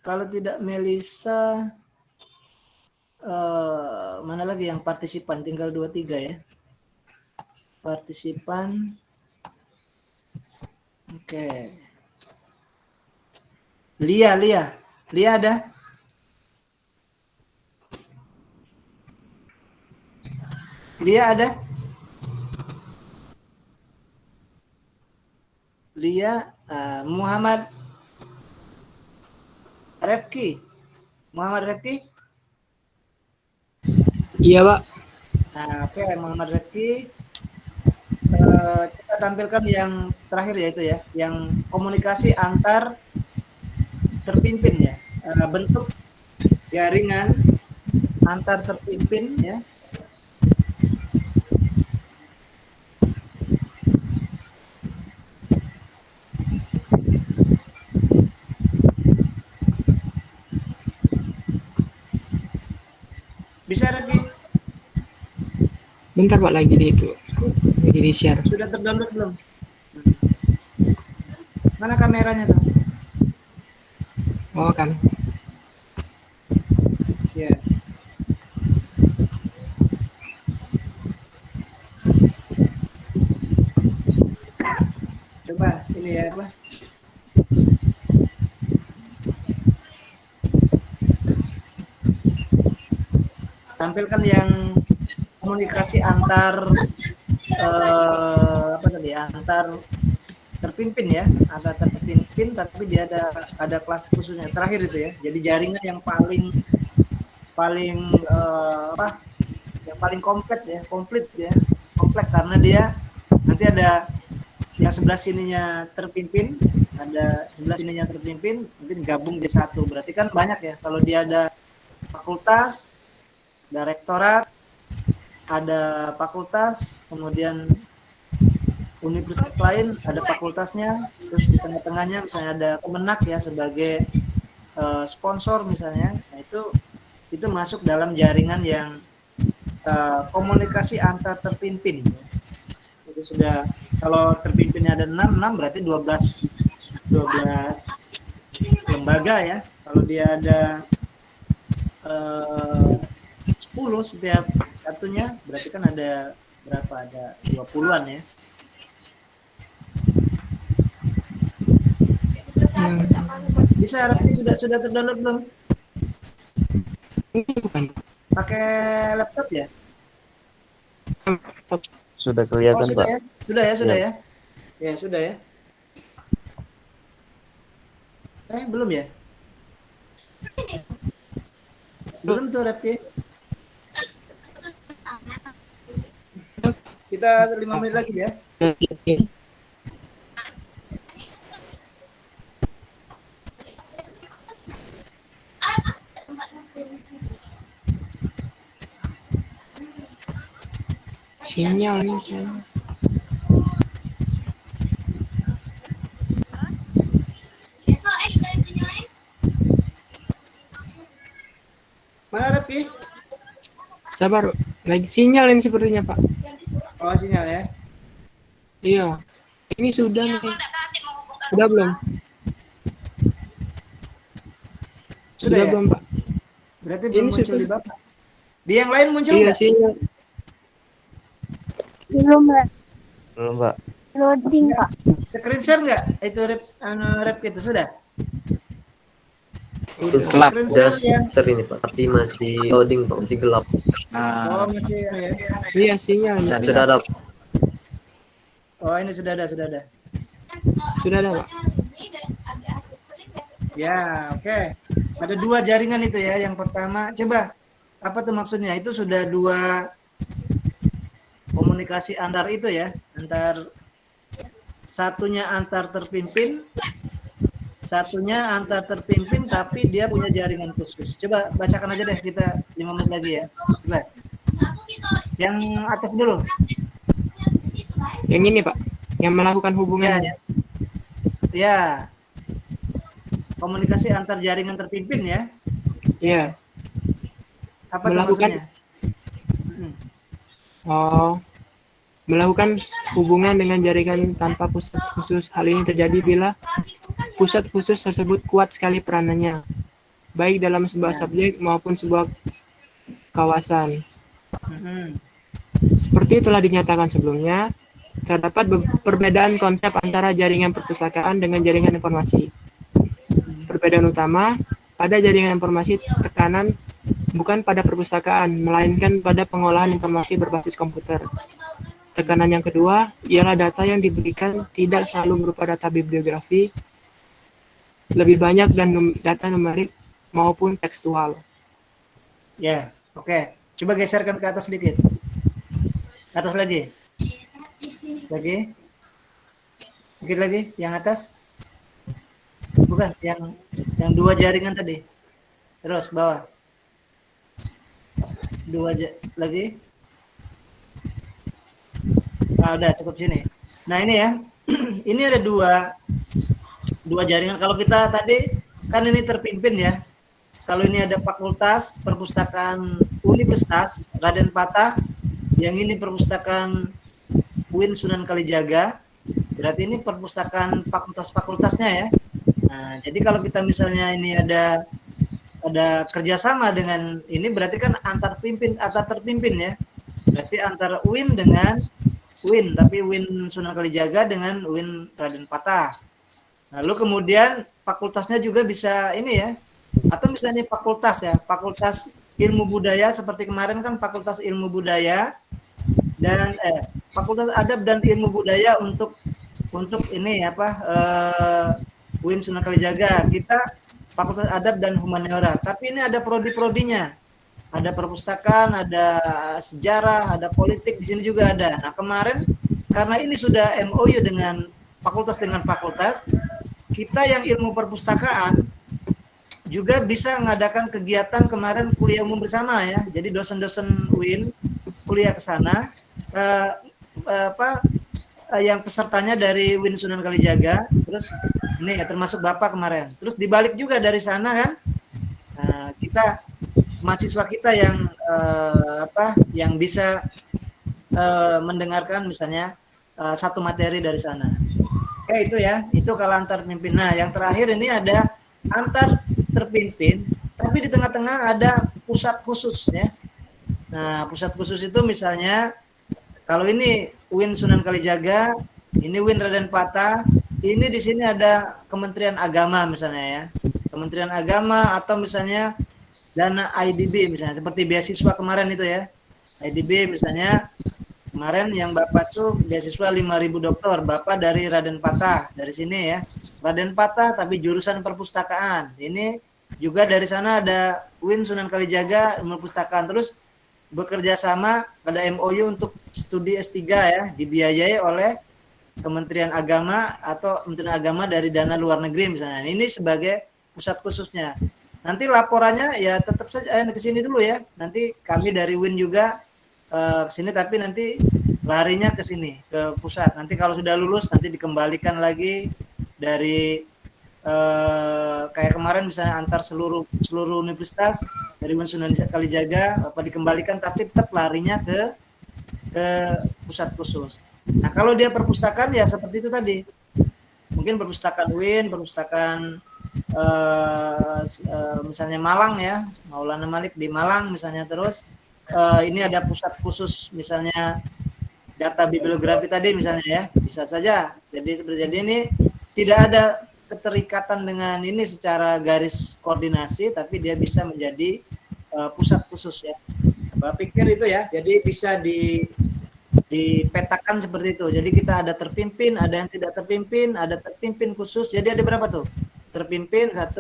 Kalau tidak Melisa, mana lagi yang partisipan? Tinggal 2-3 ya. Partisipan. Oke. Lia ada? Lia ada? Lia, Muhammad Refki. Iya, Pak. Nah, oke, Muhammad Refki. Kita tampilkan yang terakhir yaitu ya, yang komunikasi antar terpimpin ya. Bentuk jaringan antar terpimpin ya. Bisa lagi? Bentar Pak, lagi di share. Sudah terdownload belum? Mana kameranya tuh? Oh kan. Ya. Coba ini ya apa? Tampilkan yang komunikasi antar antar terpimpin ya, antar terpimpin, tapi dia ada kelas khususnya terakhir itu ya. Jadi jaringan yang paling yang paling komplit karena dia nanti ada yang sebelah sininya terpimpin, nanti gabung jadi satu. Berarti kan banyak ya. Kalau dia ada fakultas, ada rektorat, ada fakultas, kemudian universitas lain ada fakultasnya, terus di tengah-tengahnya misalnya ada Kemenak ya sebagai sponsor misalnya. Nah itu masuk dalam jaringan yang komunikasi antar terpimpin. Jadi sudah, kalau terpimpinnya ada 6 berarti 12 lembaga ya. Kalau dia ada 10 setiap satunya, berarti kan ada berapa? Ada 20-an ya. Bisa, Raffi, sudah terdownload belum? Pakai laptop ya? Sudah kelihatan, sudah Pak. Ya? Sudah ya? Ya, sudah ya. Belum ya? Belum tuh, Raffi. Kita 5 menit lagi ya. Sinyalnya. Mana Repi? Sabar, lagi sinyal ini sepertinya Pak. Oh, sinyal ya. Iya, ini sudah nih. Sudah belum? Sudah ya? Belum Pak. Berarti Ini belum muncul sudah. di Bapak. Di yang lain muncul Iya nggak? sinyal. Belum, Mbak. Belum, Pak. Loading, Pak. Screen share nggak? Itu rep itu sudah? Sudah Screen share ya. ini Pak, tapi masih loading Pak, masih gelap. Oh, masih ya. Iya sinyal. Nah, sudah ada. Oh, ini sudah ada. Sudah ada Pak. Ya, oke. Ada 2 jaringan itu ya. Yang pertama, coba apa tuh maksudnya? Itu sudah 2 komunikasi antar itu ya, satunya antar terpimpin, satunya antar terpimpin tapi dia punya jaringan khusus. Coba bacakan aja deh kita 5 menit lagi ya. Coba. Yang atas dulu. Yang ini Pak, yang melakukan hubungan. Ya. Ya. Komunikasi antar jaringan terpimpin ya. Iya. Apa Melakukan- tuh maksudnya? Oh, melakukan hubungan dengan jaringan tanpa pusat khusus. Hal ini terjadi bila pusat khusus tersebut kuat sekali peranannya, baik dalam sebuah subjek maupun sebuah kawasan. Seperti telah dinyatakan sebelumnya, terdapat perbedaan konsep antara jaringan perpustakaan dengan jaringan informasi. Perbedaan utama, pada jaringan informasi tekanan bukan pada perpustakaan, melainkan pada pengolahan informasi berbasis komputer. Tekanan yang kedua ialah data yang diberikan tidak selalu berupa data bibliografi, lebih banyak dan data numerik maupun tekstual. Ya, oke. Coba geserkan ke atas sedikit. Atas lagi. Lagi. Sedikit lagi, yang atas. Bukan, yang 2 jaringan tadi. Terus bawah. 2 lagi. Nah, udah cukup sini. Nah, ini ya. Ini ada 2 jaringan. Kalau kita tadi kan ini terpimpin ya. Kalau ini ada fakultas, perpustakaan Universitas Raden Patah, yang ini perpustakaan UIN Sunan Kalijaga, berarti ini perpustakaan fakultas-fakultasnya ya. Nah, jadi kalau kita misalnya ini ada kerjasama dengan ini, berarti kan antar terpimpin ya. Berarti antara UIN dengan UIN, tapi UIN Sunan Kalijaga dengan UIN Raden Patah. Lalu kemudian fakultasnya juga bisa ini ya, atau misalnya fakultas ya, fakultas ilmu budaya seperti kemarin kan fakultas ilmu budaya dan fakultas adab dan ilmu budaya untuk ini UIN Sunan Kalijaga, kita fakultas adab dan humaniora. Tapi ini ada prodi-prodinya, ada perpustakaan, ada sejarah, ada politik, di sini juga ada. Nah kemarin karena ini sudah MOU dengan fakultas, kita yang ilmu perpustakaan juga bisa mengadakan kegiatan kemarin kuliah umum bersama ya. Jadi dosen-dosen UIN kuliah ke sana, yang pesertanya dari UIN Sunan Kalijaga, terus ini ya termasuk Bapak kemarin. Terus dibalik juga dari sana kan, kita mahasiswa kita yang bisa mendengarkan misalnya satu materi dari sana. Oke, itu ya, itu kalau antar pimpin. Nah, yang terakhir ini ada antar terpimpin, tapi di tengah-tengah ada pusat khusus ya. Nah, pusat khusus itu misalnya kalau ini UIN Sunan Kalijaga, ini UIN Raden Patah, ini di sini ada Kementerian Agama misalnya ya. Kementerian Agama atau misalnya dana IDB misalnya, seperti beasiswa kemarin itu ya. IDB misalnya kemarin yang Bapak tuh beasiswa 5.000 dokter, Bapak dari Raden Patah, dari sini ya. Raden Patah tapi jurusan perpustakaan. Ini juga dari sana ada UIN Sunan Kalijaga ilmu perpustakaan. Terus bekerja sama, ada MOU untuk studi S3 ya, dibiayai oleh Kementerian Agama atau Kementerian Agama dari dana luar negeri misalnya. Ini sebagai pusat khususnya. Nanti laporannya ya tetap saja ke sini dulu ya. Nanti kami dari UIN juga ke sini, tapi nanti larinya ke sini, ke pusat. Nanti kalau sudah lulus nanti dikembalikan lagi dari kayak kemarin misalnya antar seluruh universitas dari Sunan Kalijaga apa dikembalikan, tapi tetap larinya ke pusat khusus. Nah, kalau dia perpustakaan ya seperti itu tadi. Mungkin perpustakaan UIN, perpustakaan misalnya Malang ya, Maulana Malik di Malang misalnya, terus ini ada pusat khusus misalnya data bibliografi tadi misalnya ya, bisa saja. Jadi ini tidak ada keterikatan dengan ini secara garis koordinasi, tapi dia bisa menjadi pusat khusus ya. Bapak pikir itu ya, jadi bisa dipetakan seperti itu. Jadi kita ada terpimpin, ada yang tidak terpimpin, ada terpimpin khusus. Jadi ada berapa tuh? Terpimpin 1,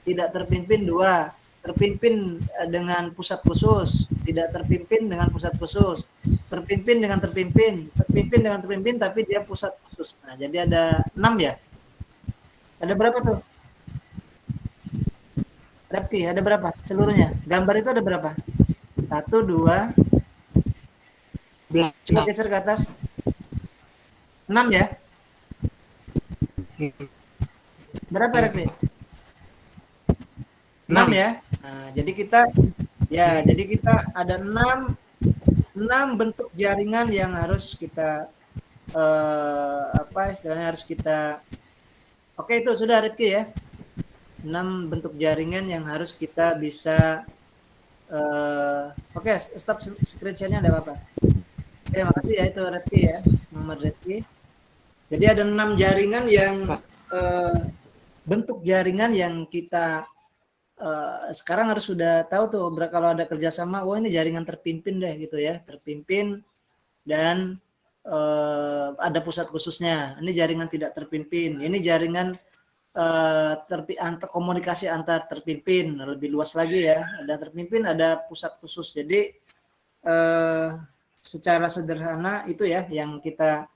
tidak terpimpin 2, terpimpin dengan pusat khusus, tidak terpimpin dengan pusat khusus, terpimpin dengan terpimpin, terpimpin dengan terpimpin tapi dia pusat khusus. Nah, jadi ada 6 ya. Ada berapa tuh? Repki, ada berapa seluruhnya? Gambar itu ada berapa? 1, 2, coba geser ke atas. 6 ya? Berapa Repki? 6 ya? Nah, jadi kita ada 6 bentuk jaringan yang harus kita harus kita. Oke, itu sudah Rizky ya. 6 bentuk jaringan yang harus kita bisa oke, stop screen share-nya, ada apa? Oke, makasih ya itu Rizky ya, Muhammad Rizky. Jadi ada 6 jaringan yang bentuk jaringan yang kita sekarang harus sudah tahu tuh, kalau ada kerjasama, ini jaringan terpimpin deh gitu ya, terpimpin dan ada pusat khususnya. Ini jaringan tidak terpimpin. Ini jaringan komunikasi antar terpimpin, lebih luas lagi ya. Ada terpimpin, ada pusat khusus. Jadi secara sederhana itu ya yang kita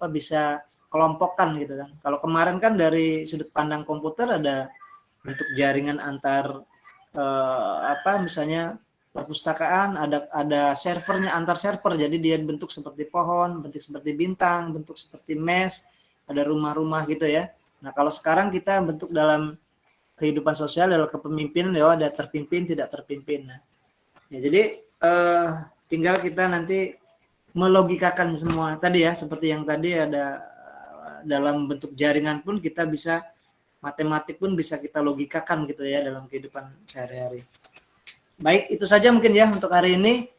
bisa kelompokkan gitu kan. Kalau kemarin kan dari sudut pandang komputer ada bentuk jaringan antar misalnya perpustakaan, ada servernya antar server, jadi dia bentuk seperti pohon, bentuk seperti bintang, bentuk seperti mesh, ada rumah-rumah gitu ya. Nah, kalau sekarang kita bentuk dalam kehidupan sosial adalah kepemimpinan ya, ada terpimpin, tidak terpimpin. Nah, ya, jadi tinggal kita nanti melogikakan semua tadi ya, seperti yang tadi ada dalam bentuk jaringan pun kita bisa, matematik pun bisa kita logikakan gitu ya dalam kehidupan sehari-hari. Baik, itu saja mungkin ya untuk hari ini.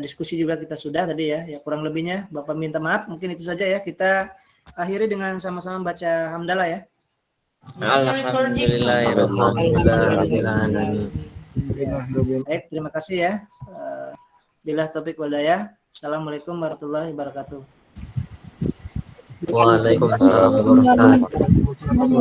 Diskusi juga kita sudah tadi ya. Ya kurang lebihnya Bapak minta maaf. Mungkin itu saja ya. Kita akhiri dengan sama-sama baca hamdalah ya. Alhamdulillahirrahmanirrahim. Baik, terima kasih ya. Bila taufiq wal hidayah. Assalamualaikum warahmatullahi wabarakatuh. Waalaikumsalam warahmatullahi wabarakatuh.